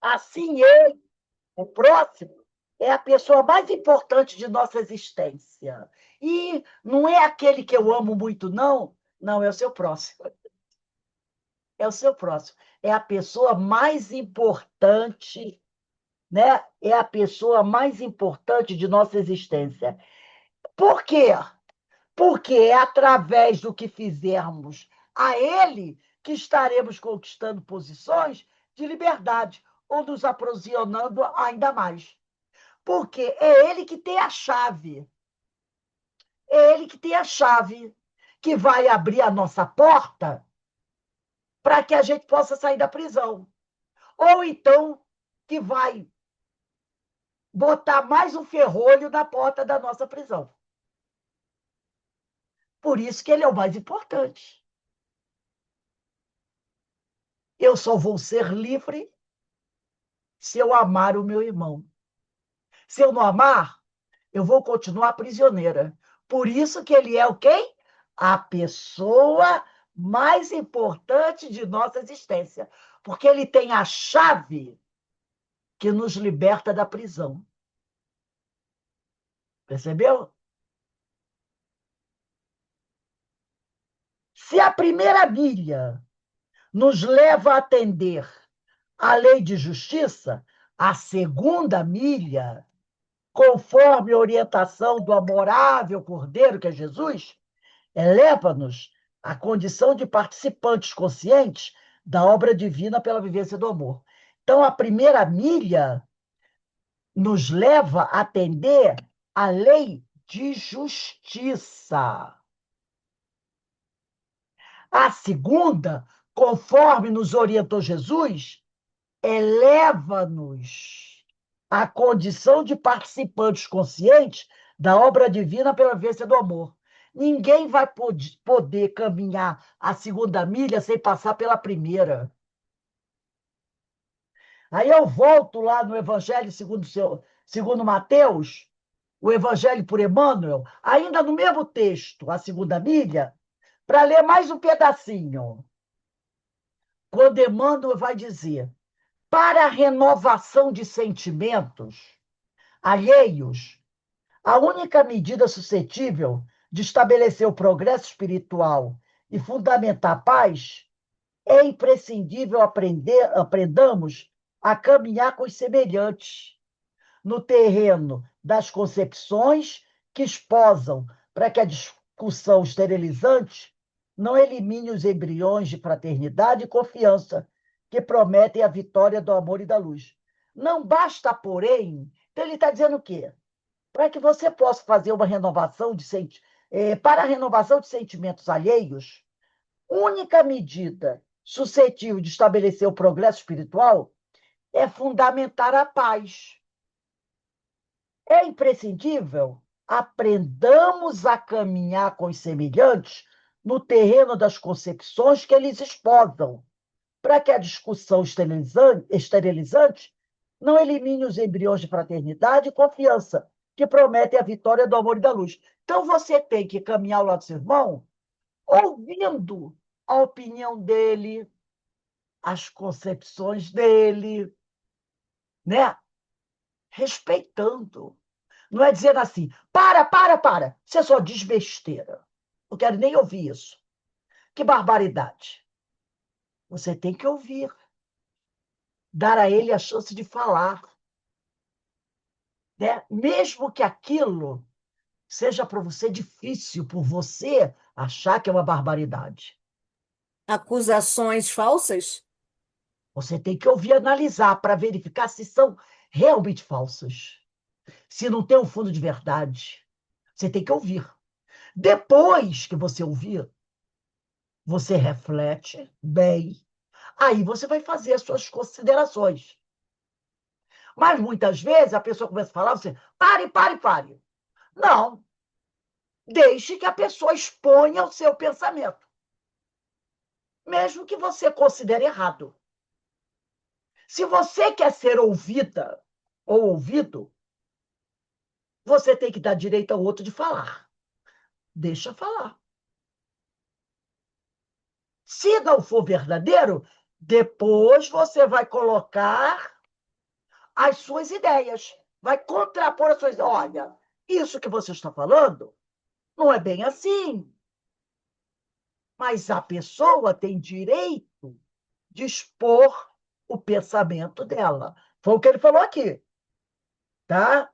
Assim, ele, o próximo, é a pessoa mais importante de nossa existência. E não é aquele que eu amo muito, não. Não, é o seu próximo. É o seu próximo. É a pessoa mais importante, né? É a pessoa mais importante de nossa existência. Por quê? Porque é através do que fizermos a ele que estaremos conquistando posições de liberdade ou nos aprisionando ainda mais. Porque é ele que tem a chave. É ele que tem a chave que vai abrir a nossa porta para que a gente possa sair da prisão. Ou então que vai botar mais um ferrolho na porta da nossa prisão. Por isso que ele é o mais importante. Eu só vou ser livre se eu amar o meu irmão. Se eu não amar, eu vou continuar prisioneira. Por isso que ele é o quê? A pessoa mais importante de nossa existência. Porque ele tem a chave que nos liberta da prisão. Percebeu? Se a primeira milha nos leva a atender à lei de justiça, a segunda milha, conforme a orientação do amorável Cordeiro, que é Jesus, eleva-nos à condição de participantes conscientes da obra divina pela vivência do amor. Então, a primeira milha nos leva a atender à lei de justiça. A segunda, conforme nos orientou Jesus, eleva-nos à condição de participantes conscientes da obra divina pela vivência do amor. Ninguém vai poder caminhar a segunda milha sem passar pela primeira. Aí eu volto lá no Evangelho segundo Mateus, o Evangelho por Emmanuel, ainda no mesmo texto, a segunda milha, para ler mais um pedacinho. Quando Emmanuel vai dizer: para a renovação de sentimentos alheios, a única medida suscetível de estabelecer o progresso espiritual e fundamentar a paz é imprescindível aprendamos a caminhar com os semelhantes no terreno das concepções que esposam para que a discussão esterilizante não elimine os embriões de fraternidade e confiança que prometem a vitória do amor e da luz. Não basta, porém. Então, ele está dizendo o quê? Para que você possa fazer uma renovação para a renovação de sentimentos alheios, única medida suscetível de estabelecer o progresso espiritual é fundamentar a paz. É imprescindível aprendamos a caminhar com os semelhantes no terreno das concepções que eles esposam, para que a discussão esterilizante não elimine os embriões de fraternidade e confiança, que prometem a vitória do amor e da luz. Então, você tem que caminhar ao lado do seu irmão, ouvindo a opinião dele, as concepções dele, né? Respeitando. Não é dizendo assim, para. Você só diz besteira. Não quero nem ouvir isso. Que barbaridade. Você tem que ouvir. Dar a ele a chance de falar. Né? Mesmo que aquilo seja para você difícil, por você achar que é uma barbaridade. Acusações falsas? Você tem que ouvir e analisar para verificar se são realmente falsas. Se não tem um fundo de verdade. Você tem que ouvir. Depois que você ouvir, você reflete bem. Aí você vai fazer as suas considerações. Mas muitas vezes a pessoa começa a falar, você, pare. Não, deixe que a pessoa exponha o seu pensamento, mesmo que você considere errado. Se você quer ser ouvida ou ouvido, você tem que dar direito ao outro de falar. Deixa falar. Se não for verdadeiro, depois você vai colocar as suas ideias, vai contrapor as suas ideias. Olha, isso que você está falando não é bem assim. Mas a pessoa tem direito de expor o pensamento dela. Foi o que ele falou aqui, tá?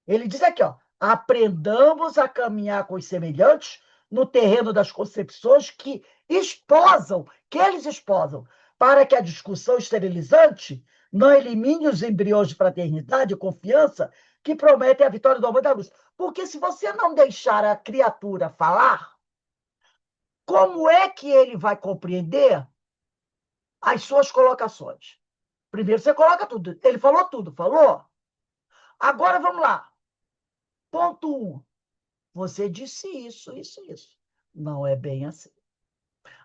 Ele diz aqui, ó, aprendamos a caminhar com os semelhantes no terreno das concepções que eles esposam, para que a discussão esterilizante não elimine os embriões de fraternidade e confiança que prometem a vitória do amor e da luz. Porque se você não deixar a criatura falar, como é que ele vai compreender as suas colocações? Primeiro você coloca tudo. Ele falou tudo, falou? Agora vamos lá. Ponto 1. Você disse isso. Não é bem assim.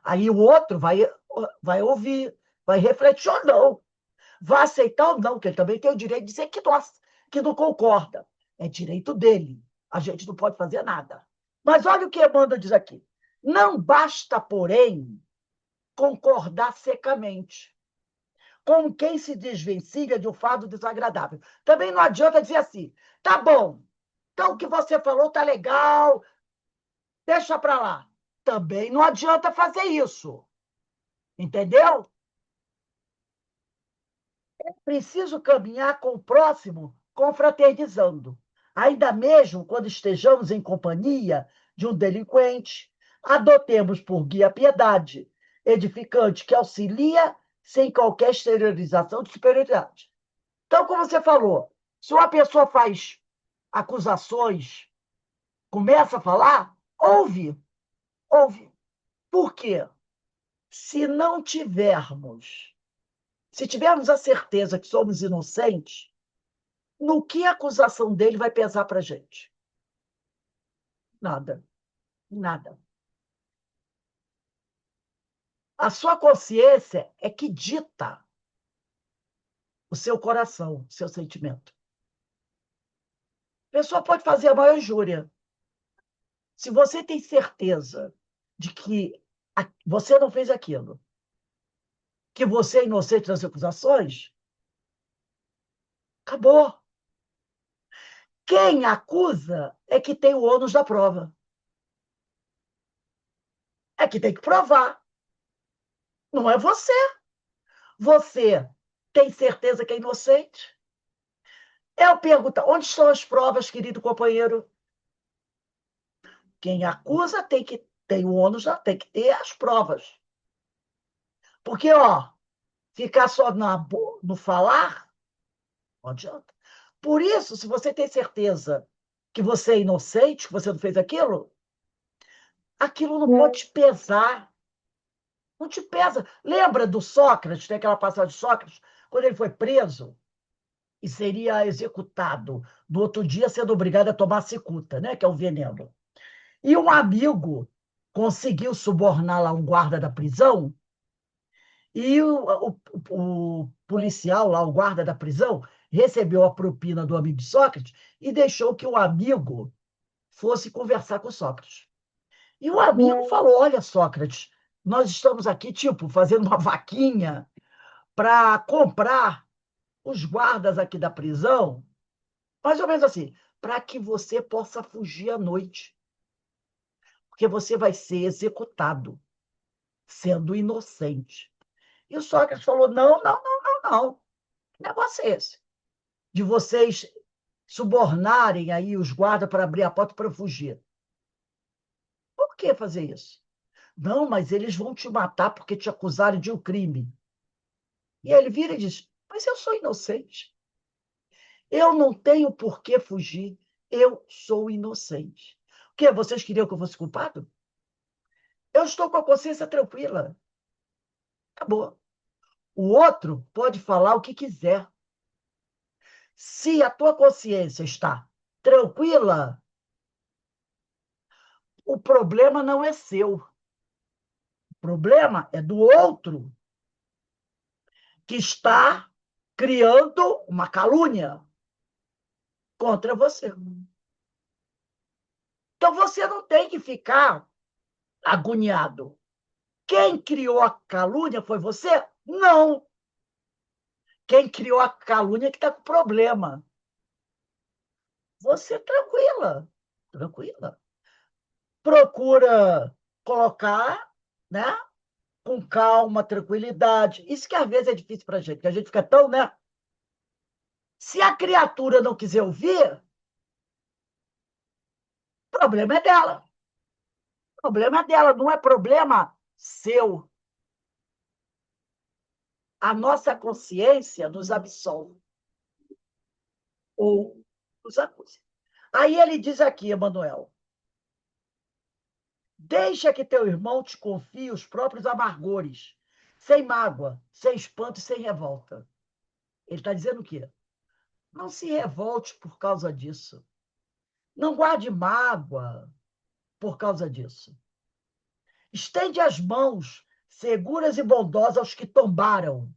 Aí o outro vai ouvir, vai refletir ou não. Vai aceitar ou não, que ele também tem o direito de dizer que não concorda. É direito dele. A gente não pode fazer nada. Mas olha o que Emmanuel diz aqui. Não basta, porém, concordar secamente com quem se desvencilha de um fardo desagradável. Também não adianta dizer assim, tá bom, então o que você falou tá legal, deixa para lá. Também não adianta fazer isso, entendeu? É preciso caminhar com o próximo, confraternizando. Ainda mesmo quando estejamos em companhia de um delinquente, adotemos por guia a piedade, edificante que auxilia sem qualquer exteriorização de superioridade. Então, como você falou, se uma pessoa faz acusações, começa a falar, ouve. Por quê? Se não tivermos, se tivermos a certeza que somos inocentes, no que a acusação dele vai pesar para a gente? Nada, nada. A sua consciência é que dita o seu coração, o seu sentimento. A pessoa pode fazer a maior injúria. Se você tem certeza de que você não fez aquilo, que você é inocente das acusações, acabou. Quem acusa é que tem o ônus da prova. É que tem que provar. Não é você. Você tem certeza que é inocente? Eu pergunto, onde estão as provas, querido companheiro? Quem acusa tem o ônus, tem que ter as provas. Porque, ó, ficar só no falar Não adianta. Por isso, se você tem certeza que você é inocente, que você não fez aquilo, aquilo não pode te pesar. Não te pesa. Lembra do Sócrates, tem aquela passagem de Sócrates, quando ele foi preso e seria executado, no outro dia sendo obrigado a tomar cicuta, né? Que é o veneno. E um amigo conseguiu subornar lá um guarda da prisão, e o policial lá, o guarda da prisão, recebeu a propina do amigo de Sócrates e deixou que o amigo fosse conversar com Sócrates. E o amigo falou: Olha, Sócrates, nós estamos aqui, tipo, fazendo uma vaquinha para comprar os guardas aqui da prisão, mais ou menos assim, para que você possa fugir à noite, porque você vai ser executado, sendo inocente. E o Sócrates falou: Não, não, não, não, não. Que negócio é esse? De vocês subornarem aí os guardas para abrir a porta para eu fugir. Por que fazer isso? Não, mas eles vão te matar porque te acusaram de um crime. E ele vira e diz: Mas eu sou inocente. Eu não tenho por que fugir. Eu sou inocente. O quê? Vocês queriam que eu fosse culpado? Eu estou com a consciência tranquila. Acabou. O outro pode falar o que quiser. Se a tua consciência está tranquila, o problema não é seu. O problema é do outro que está criando uma calúnia contra você. Então você não tem que ficar agoniado. Quem criou a calúnia foi você? Não. Quem criou a calúnia é que está com problema. Você tranquila, tranquila. Procura colocar, né, com calma, tranquilidade. Isso que às vezes é difícil para a gente, que a gente fica tão, né? Se a criatura não quiser ouvir, o problema é dela. O problema é dela, não é problema seu. A nossa consciência nos absolve ou nos acusa. Aí ele diz aqui, Emanuel, deixa que teu irmão te confie os próprios amargores, sem mágoa, sem espanto e sem revolta. Ele está dizendo o quê? Não se revolte por causa disso. Não guarde mágoa por causa disso. Estende as mãos seguras e bondosas aos que tombaram.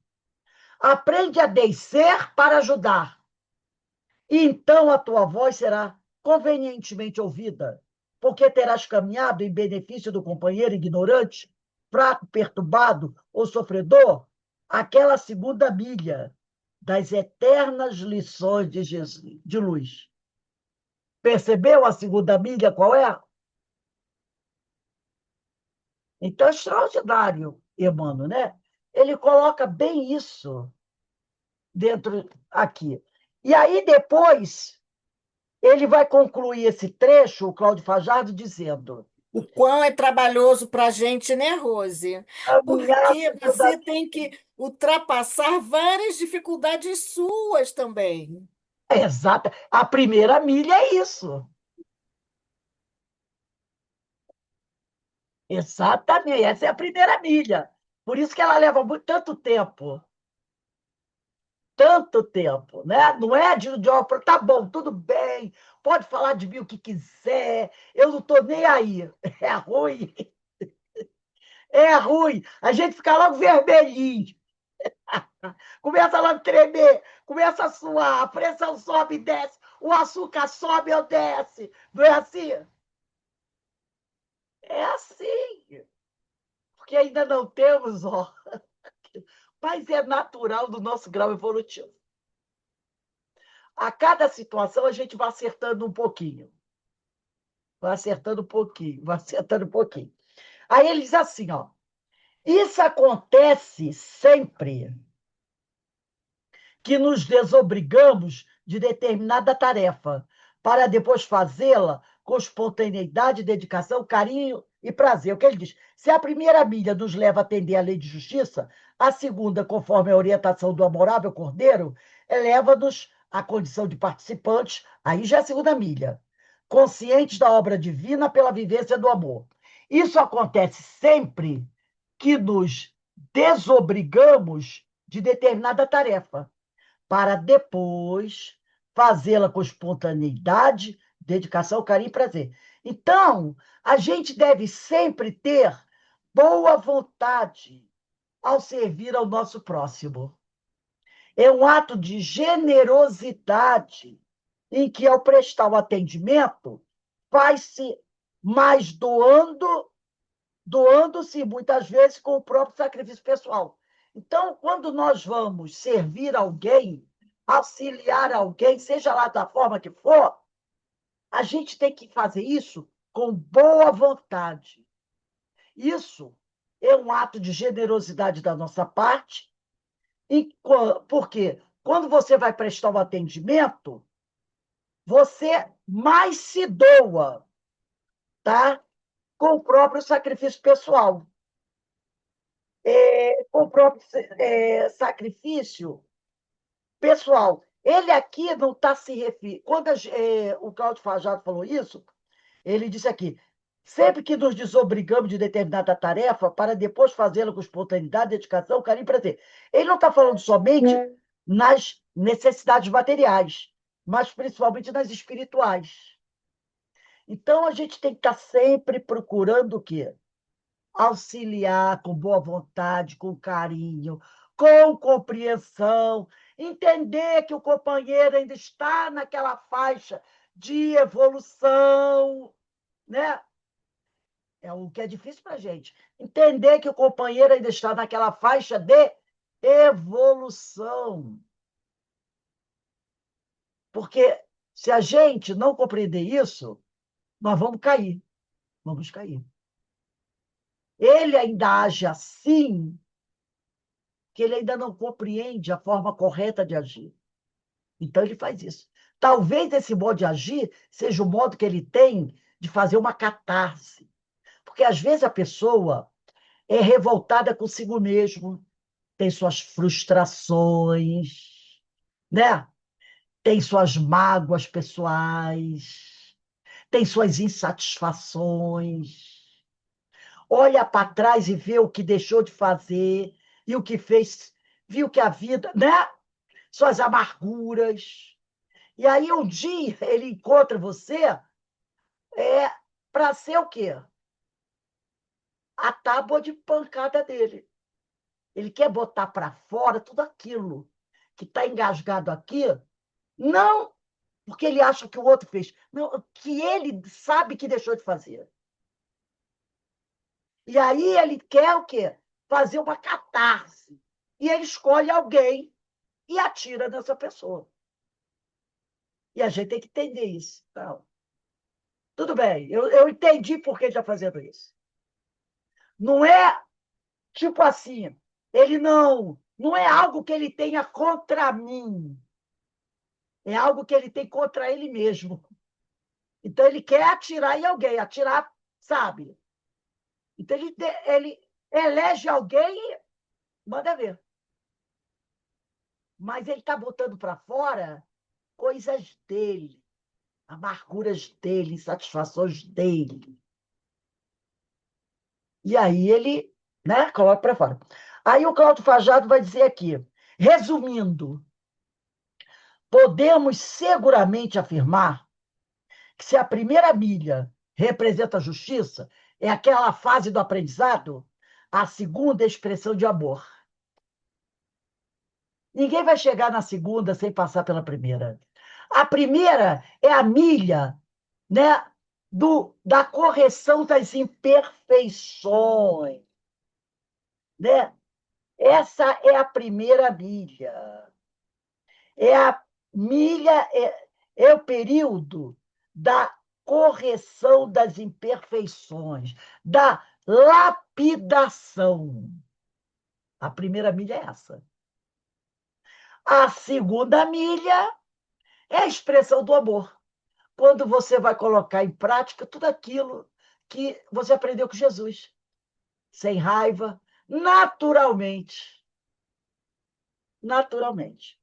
Aprende a descer para ajudar. E então a tua voz será convenientemente ouvida, porque terás caminhado em benefício do companheiro ignorante, fraco, perturbado ou sofredor, aquela segunda milha das eternas lições de Jesus, de luz. Percebeu a segunda milha qual é? Então é extraordinário, Emmanuel, né? Ele coloca bem isso dentro aqui. E aí depois ele vai concluir esse trecho, o Cláudio Fajardo, dizendo: O quão é trabalhoso para a gente, né, Rose? caminhar Porque segundo a... você tem que ultrapassar várias dificuldades suas também. Exata. A primeira milha é isso. Exatamente. Essa é a primeira milha. Por isso que ela leva tanto tempo. Tanto tempo, né? Não é de ópera, tá bom, tudo bem, pode falar de mim o que quiser, eu não estou nem aí. É ruim, é ruim. A gente fica logo vermelhinho, começa logo a tremer, começa a suar, a pressão sobe e desce, o açúcar sobe ou desce. Não é assim? É assim, porque ainda não temos, ó, mas é natural do nosso grau evolutivo. A cada situação a gente vai acertando um pouquinho. Vai acertando um pouquinho, vai acertando um pouquinho. Aí ele diz assim, ó, isso acontece sempre que nos desobrigamos de determinada tarefa, para depois fazê-la com espontaneidade, dedicação, carinho e prazer. O que ele diz? Se a primeira milha nos leva a atender à lei de justiça, a segunda, conforme a orientação do amorável Cordeiro, leva-nos a condição de participantes, aí já é a segunda milha, conscientes da obra divina pela vivência do amor. Isso acontece sempre que nos desobrigamos de determinada tarefa, para depois fazê-la com espontaneidade, dedicação, carinho e prazer. Então, a gente deve sempre ter boa vontade ao servir ao nosso próximo. É um ato de generosidade em que, ao prestar o atendimento, faz-se mais doando-se muitas vezes com o próprio sacrifício pessoal. Então, quando nós vamos servir alguém, auxiliar alguém, seja lá da forma que for, a gente tem que fazer isso com boa vontade. Isso é um ato de generosidade da nossa parte, porque quando você vai prestar um atendimento, você mais se doa, tá? Com o próprio sacrifício pessoal. Com o próprio sacrifício pessoal. Ele aqui não está se referindo. Quando o Cláudio Fajardo falou isso, ele disse aqui: sempre que nos desobrigamos de determinada tarefa para depois fazê-la com espontaneidade, dedicação, carinho e prazer. Ele não está falando somente nas necessidades materiais, mas principalmente nas espirituais. Então, a gente tem que estar sempre procurando o quê? Auxiliar com boa vontade, com carinho, com compreensão, entender que o companheiro ainda está naquela faixa de evolução, né? É o que é difícil para a gente. Entender que o companheiro ainda está naquela faixa de evolução. Porque se a gente não compreender isso, nós vamos cair. Vamos cair. Ele ainda age assim, que ele ainda não compreende a forma correta de agir. Então, ele faz isso. Talvez esse modo de agir seja o modo que ele tem de fazer uma catarse. Porque, às vezes, a pessoa é revoltada consigo mesmo, tem suas frustrações, né? Tem suas mágoas pessoais, tem suas insatisfações. Olha para trás e vê o que deixou de fazer e o que fez, viu que a vida, né? Suas amarguras. E aí um dia ele encontra você para ser o quê? A tábua de pancada dele. Ele quer botar para fora tudo aquilo que está engasgado aqui, não porque ele acha que o outro fez, não, que ele sabe que deixou de fazer. E aí ele quer o quê? Fazer uma catarse. E ele escolhe alguém e atira nessa pessoa. E a gente tem que entender isso. Então, tudo bem, eu entendi por que ele está fazendo isso. Não é tipo assim, ele não é algo que ele tenha contra mim, é algo que ele tem contra ele mesmo. Então, ele quer atirar em alguém, atirar, sabe? Então, ele elege alguém e manda ver. Mas ele está botando para fora coisas dele, amarguras dele, insatisfações dele. E aí ele, né, coloca para fora. Aí o Cláudio Fajardo vai dizer aqui, resumindo, podemos seguramente afirmar que se a primeira milha representa a justiça, é aquela fase do aprendizado, a segunda é a expressão de amor. Ninguém vai chegar na segunda sem passar pela primeira. A primeira é a milha, né, da correção das imperfeições, né? Essa é a primeira milha. É a milha, é o período da correção das imperfeições, da lapidação. A primeira milha é essa. A segunda milha é a expressão do amor. Quando você vai colocar em prática tudo aquilo que você aprendeu com Jesus, sem raiva, naturalmente. Naturalmente.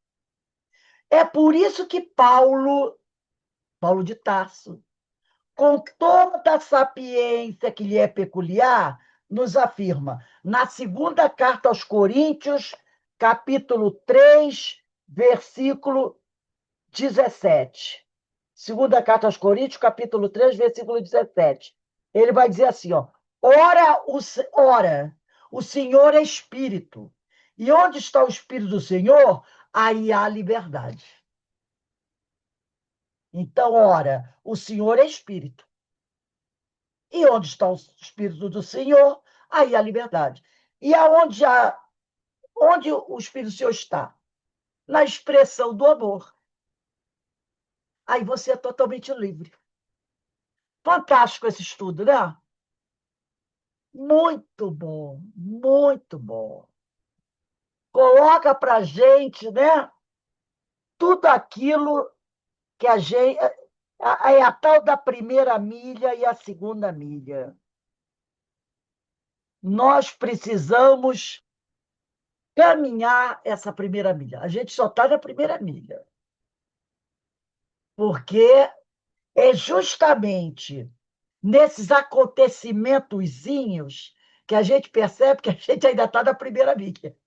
É por isso que Paulo de Tarso, com toda a sapiência que lhe é peculiar, nos afirma, na segunda carta aos Coríntios, capítulo 3, versículo 17. Segunda carta aos Coríntios, capítulo 3, versículo 17. Ele vai dizer assim, ó, ora, o Senhor é Espírito, e onde está o Espírito do Senhor, aí há liberdade. Então, ora, o Senhor é Espírito. E onde está o Espírito do Senhor, aí há liberdade. E onde o Espírito do Senhor está? Na expressão do amor. Aí você é totalmente livre. Fantástico esse estudo, né? Muito bom, muito bom. Coloca para a gente, né? Tudo aquilo que a gente. É a tal da primeira milha e a segunda milha. Nós precisamos caminhar essa primeira milha. A gente só está na primeira milha. Porque é justamente nesses acontecimentozinhos que a gente percebe que a gente ainda está na primeira milha.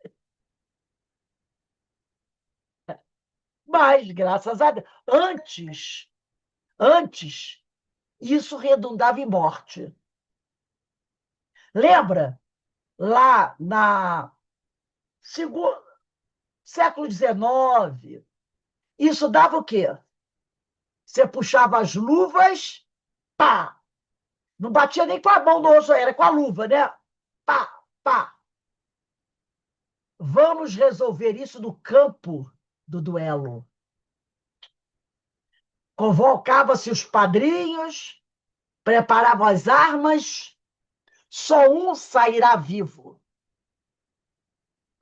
Mas, graças a Deus, antes, isso redundava em morte. Lembra? Lá na segundo, século XIX, isso dava o quê? Você puxava as luvas, pá! Não batia nem com a mão no osso, era com a luva, né? Pá, pá! Vamos resolver isso no campo do duelo. Convocava-se os padrinhos, preparavam as armas, só um sairá vivo.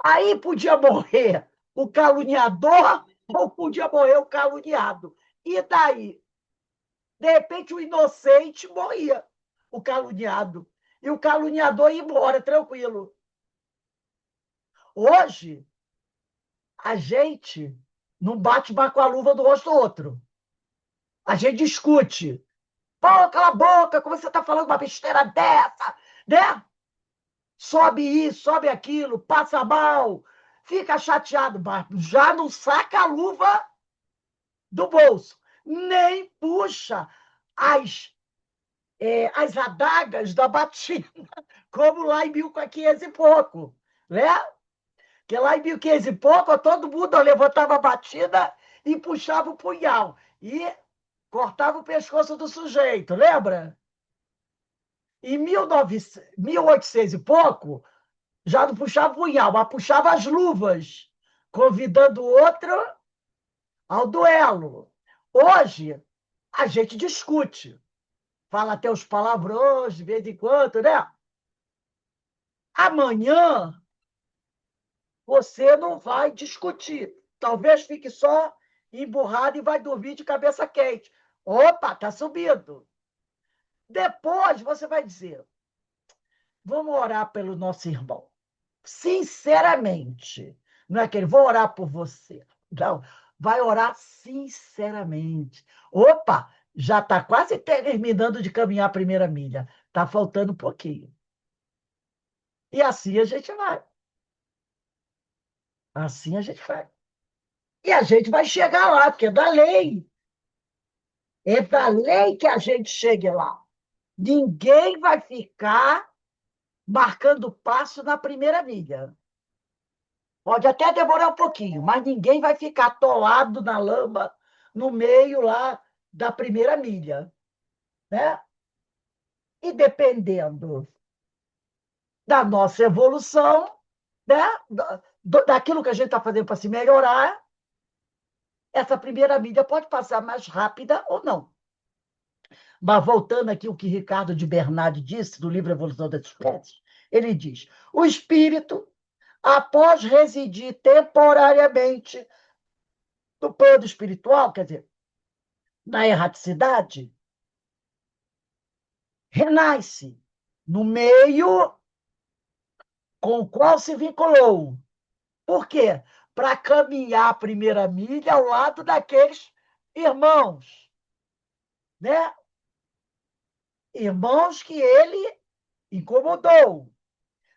Aí podia morrer o caluniador ou podia morrer o caluniado. E daí? De repente, o inocente morria, o caluniado. E o caluniador ia embora, tranquilo. Hoje, a gente não bate mais com a luva do rosto do outro. A gente discute. Pô, cala a boca, como você está falando uma besteira dessa? Né? Sobe isso, sobe aquilo, passa mal, fica chateado, mas já não saca a luva do bolso, nem puxa as adagas da batina, como lá em 1500 e pouco, né? Que lá em 1500 e pouco, todo mundo levantava a batina e puxava o punhal. E cortava o pescoço do sujeito, lembra? Em 1800 e pouco, já não puxava o punhal, mas puxava as luvas, convidando o outro ao duelo. Hoje, a gente discute, fala até os palavrões de vez em quando, né? Amanhã, você não vai discutir. Talvez fique só emburrado e vai dormir de cabeça quente. Opa, tá subindo. Depois você vai dizer: vamos orar pelo nosso irmão. Sinceramente. Não é que ele vou orar por você. Não, vai orar sinceramente. Opa, já está quase terminando de caminhar a primeira milha. Está faltando um pouquinho. E assim a gente vai. Assim a gente vai. E a gente vai chegar lá, porque é da lei. É da lei que a gente chegue lá. Ninguém vai ficar marcando passo na primeira milha. Pode até demorar um pouquinho, mas ninguém vai ficar atolado na lama no meio lá da primeira milha, né? E dependendo da nossa evolução, né? Daquilo que a gente está fazendo para se melhorar, essa primeira milha pode passar mais rápida ou não. Mas voltando aqui o que Ricardo de Bernardi disse, do livro Evolução das Espécies, ele diz: o espírito, após residir temporariamente no plano espiritual, quer dizer, na erraticidade, renasce no meio com o qual se vinculou. Por quê? para caminhar a primeira milha ao lado daqueles irmãos, né? Irmãos que ele incomodou,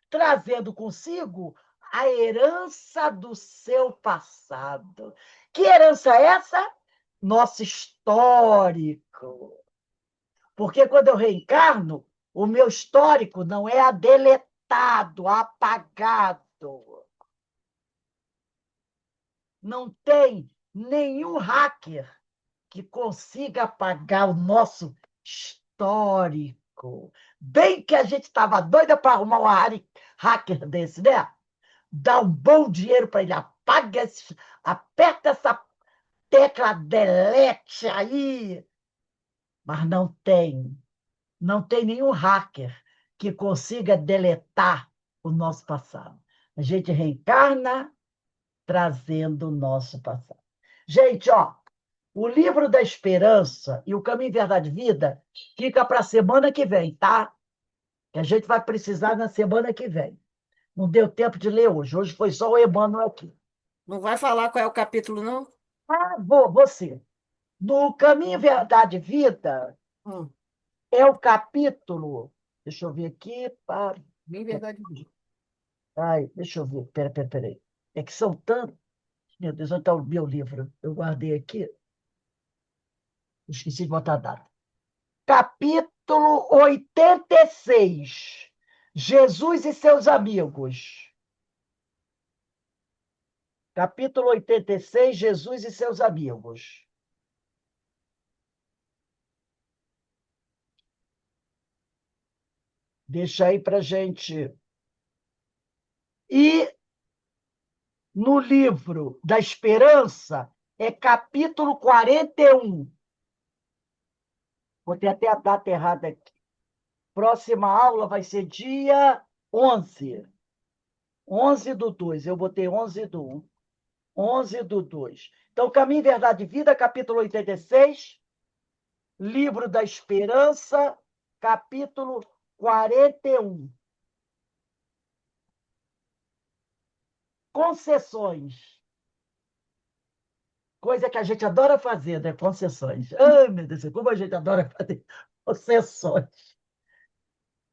trazendo consigo a herança do seu passado. Que herança é essa? Nosso histórico. Porque quando eu reencarno, o meu histórico não é adeletado, apagado. Não tem nenhum hacker que consiga apagar o nosso histórico. Bem que a gente estava doida para arrumar um hacker desse, né? Dá um bom dinheiro para ele, apaga esse, aperta essa tecla delete aí. Mas não tem. Não tem nenhum hacker que consiga deletar o nosso passado. A gente reencarna trazendo o nosso passado. Gente, ó, o livro da Esperança e o Caminho, Verdade e Vida fica para a semana que vem, tá? Que a gente vai precisar na semana que vem. Não deu tempo de ler hoje. Hoje foi só o Emmanuel aqui. Não vai falar qual é o capítulo, não? Ah, você. No Caminho, Verdade e Vida Hum, é o capítulo. Deixa eu ver aqui. bem verdade. Ai, deixa eu ver. Peraí. É que são tantos. Meu Deus, onde está o meu livro? Eu guardei aqui. Esqueci de botar a data. Capítulo 86. Jesus e seus amigos. Capítulo 86. Jesus e seus amigos. Deixa aí para gente. E no livro da Esperança é capítulo 41. Vou ter até a data errada aqui. Próxima aula vai ser dia 11. 11/2. Eu botei 11/1. 11/2. Então, Caminho, Verdade e Vida, capítulo 86. Livro da Esperança, capítulo 41. Concessões. Coisa que a gente adora fazer, né? Concessões. Ai, meu Deus, como a gente adora fazer concessões.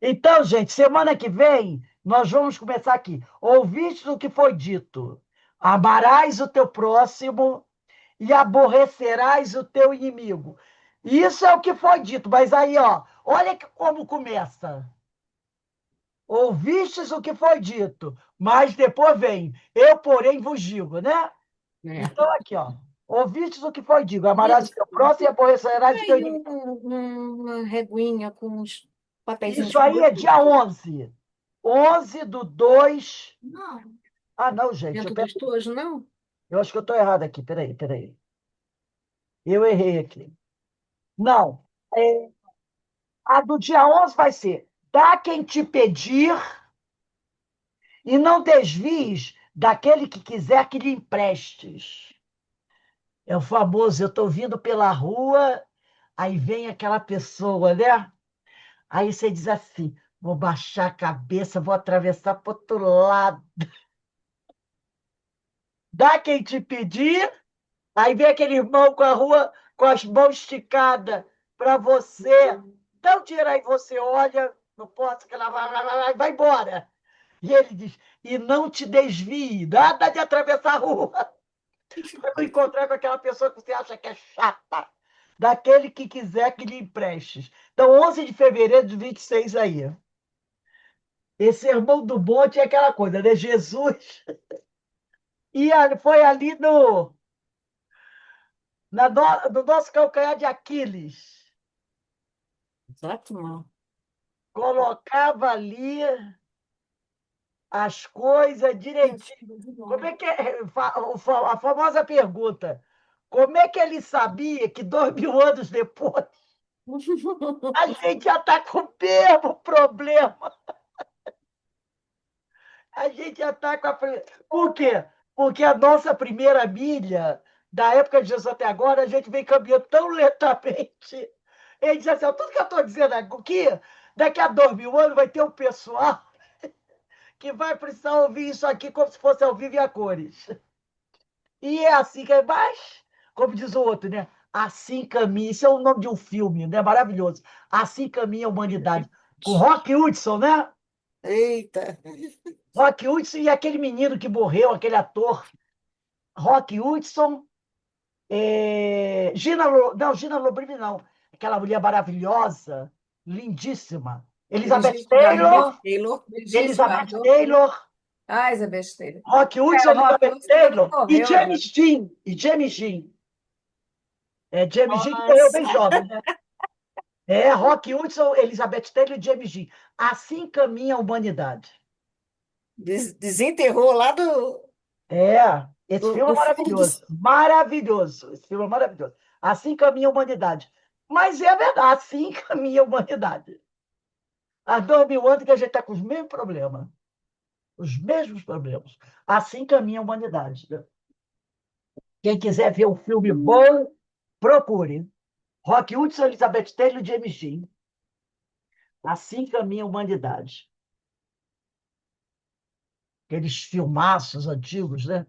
Então, gente, semana que vem, nós vamos começar aqui. Ouviste o que foi dito: amarás o teu próximo e aborrecerás o teu inimigo. Isso é o que foi dito, mas aí, ó, olha como começa. Ouvistes o que foi dito, mas depois vem, eu, porém, vos digo, né? É. Então, aqui, ó. Ouvistes o que foi dito, amarás o Isso. teu próximo e aborrecerás o teu Aí inimigo. uma reguinha com os papeizinhos Isso aí é dia bonitos. 11. 11/2. Não. Ah, não, gente, Dentro do estojo, não? eu acho que eu estou errado aqui. Peraí. Eu errei aqui. Não. É, a do dia 11 vai ser: dá quem te pedir e não desvies daquele que quiser que lhe emprestes. É o famoso, eu estou vindo pela rua, aí vem aquela pessoa, né? Aí você diz assim: vou baixar a cabeça, vou atravessar para o outro lado. Dá quem te pedir. Aí vem aquele irmão com a rua com as mãos esticadas para você. Dá o dinheiro aí, você olha, não posso, que ela vai embora. E ele diz: e não te desvie, nada de atravessar a rua para não encontrar com aquela pessoa que você acha que é chata, daquele que quiser que lhe emprestes. Então, 11 de fevereiro de 26 aí. Esse sermão do monte é aquela coisa, né? Jesus foi ali no nosso calcanhar de Aquiles. Exato, não. Colocava ali as coisas direitinho. Como é que é a famosa pergunta? Como é que ele sabia que 2.000 anos depois a gente já está com o mesmo problema? A gente já está com a. Por quê? Porque a nossa primeira milha, da época de Jesus até agora, a gente vem caminhando tão lentamente. Ele diz assim: ó, tudo que eu estou dizendo aqui, daqui a 2.000 anos vai ter um pessoal que vai precisar ouvir isso aqui como se fosse ao vivo e a cores. E é assim que é, mas, como diz o outro, né? Assim caminha, isso é o nome de um filme, né? Maravilhoso. Assim caminha a humanidade. Com Rock Hudson, né? Eita. Rock Hudson e aquele menino que morreu, aquele ator, Rock Hudson, não, Gina Lobrini não, aquela mulher maravilhosa, lindíssima, Brigitte Bardot, Taylor, Taylor, Brigitte Elizabeth Bardot. Taylor, Ah, Isa besteira. Rock É, Hudson, o Rock Elizabeth Hudson também Taylor morreu agora. E James Dean. James Dean que morreu bem Nossa, jovem, né? Rock Hudson, Elizabeth Taylor e James Dean. Assim caminha a humanidade. desenterrou lá Esse filme é do fundo do. maravilhoso. Maravilhoso. Esse filme é maravilhoso. Assim caminha a humanidade. Mas é verdade, assim caminha a humanidade. Há 2000 anos que a gente está com os mesmos problemas. Os mesmos problemas. Assim caminha a humanidade. Quem quiser ver um filme bom, procure. Rock Hudson, Elizabeth Taylor e James Dean. Assim caminha a humanidade. Aqueles filmaços antigos, né?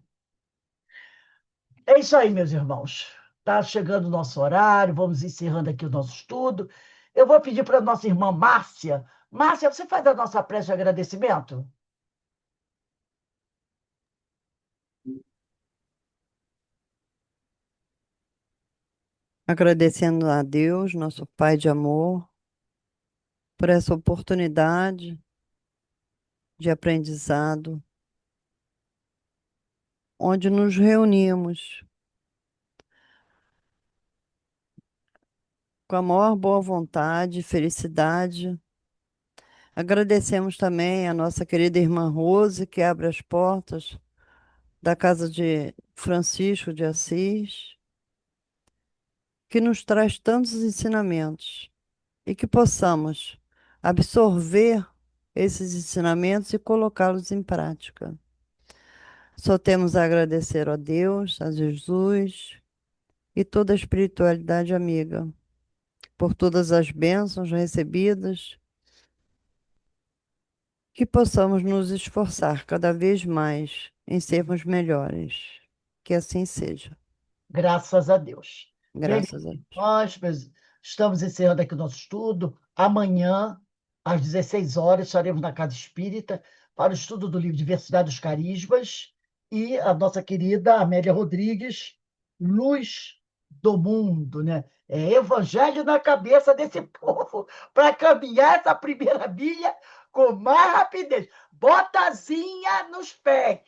É isso aí, meus irmãos. Está chegando o nosso horário, vamos encerrando aqui o nosso estudo. Eu vou pedir para a nossa irmã Márcia. Márcia, você faz a nossa prece de agradecimento? Agradecendo a Deus, nosso Pai de amor, por essa oportunidade de aprendizado, onde nos reunimos com a maior boa vontade e felicidade. Agradecemos também a nossa querida irmã Rose, que abre as portas da casa de Francisco de Assis, que nos traz tantos ensinamentos e que possamos absorver esses ensinamentos e colocá-los em prática. Só temos a agradecer a Deus, a Jesus e toda a espiritualidade amiga por todas as bênçãos recebidas, que possamos nos esforçar cada vez mais em sermos melhores. Que assim seja, Graças a Deus. Bem, graças a Deus. estamos encerrando aqui o nosso estudo. Amanhã, às 16 horas, estaremos na Casa Espírita para o estudo do livro Diversidade dos Carismas e a nossa querida Amélia Rodrigues, Luz do Mundo, né? É evangelho na cabeça desse povo para caminhar essa primeira milha com mais rapidez. Botazinha nos pés.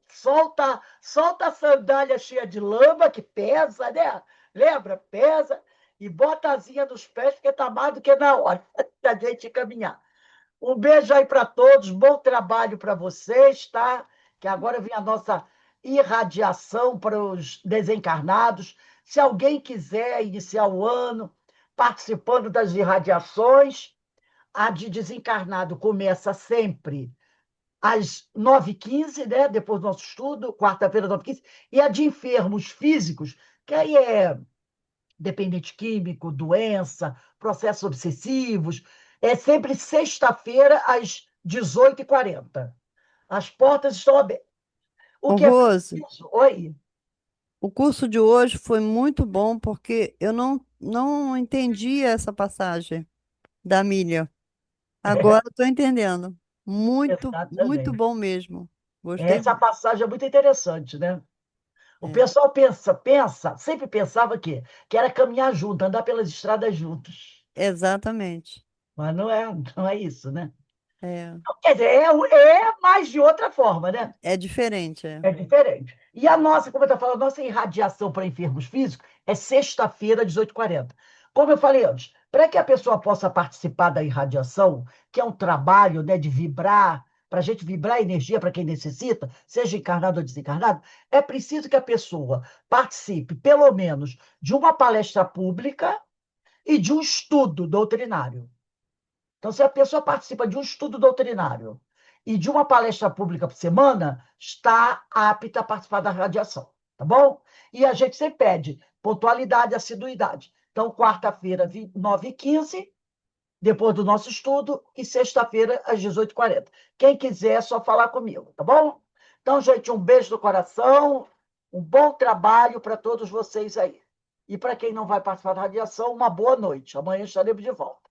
Solta a sandália cheia de lama, que pesa, né? Lembra? Pesa. E bota a asinha nos pés, porque está mais do que na hora da gente caminhar. Um beijo aí para todos, bom trabalho para vocês, tá? Que agora vem a nossa irradiação para os desencarnados. Se alguém quiser iniciar o ano participando das irradiações, a de desencarnado começa sempre às 9h15, né? Depois do nosso estudo, quarta-feira, 9h15, e a de enfermos físicos, que aí é dependente químico, doença, processos obsessivos, é sempre sexta-feira, às 18h40. As portas estão abertas. O Ô, que é Rose, preciso? Oi. o curso de hoje foi muito bom porque eu não entendi essa passagem da milha. Agora estou entendendo. Muito, muito Exatamente. bom mesmo. Gostei Essa muito. passagem é muito interessante, né? O É, pessoal sempre pensava que era caminhar junto, andar pelas estradas juntos. exatamente. Mas não é isso, né? É, Quer dizer, é mais de outra forma, né? é diferente, é. É diferente. E a nossa, como eu estou falando, a nossa irradiação para enfermos físicos é sexta-feira, 18h40. Como eu falei antes, para que a pessoa possa participar da irradiação, que é um trabalho, né, de vibrar, para a gente vibrar energia para quem necessita, seja encarnado ou desencarnado, é preciso que a pessoa participe, pelo menos, de uma palestra pública e de um estudo doutrinário. Então, se a pessoa participa de um estudo doutrinário e de uma palestra pública por semana, está apta a participar da radiação, tá bom? E a gente sempre pede pontualidade e assiduidade. Então, quarta-feira, 9h15, depois do nosso estudo, e sexta-feira, às 18h40. Quem quiser, é só falar comigo, tá bom? Então, gente, um beijo no coração. Um bom trabalho para todos vocês aí. E para quem não vai participar da radiação, uma boa noite. Amanhã estaremos de volta.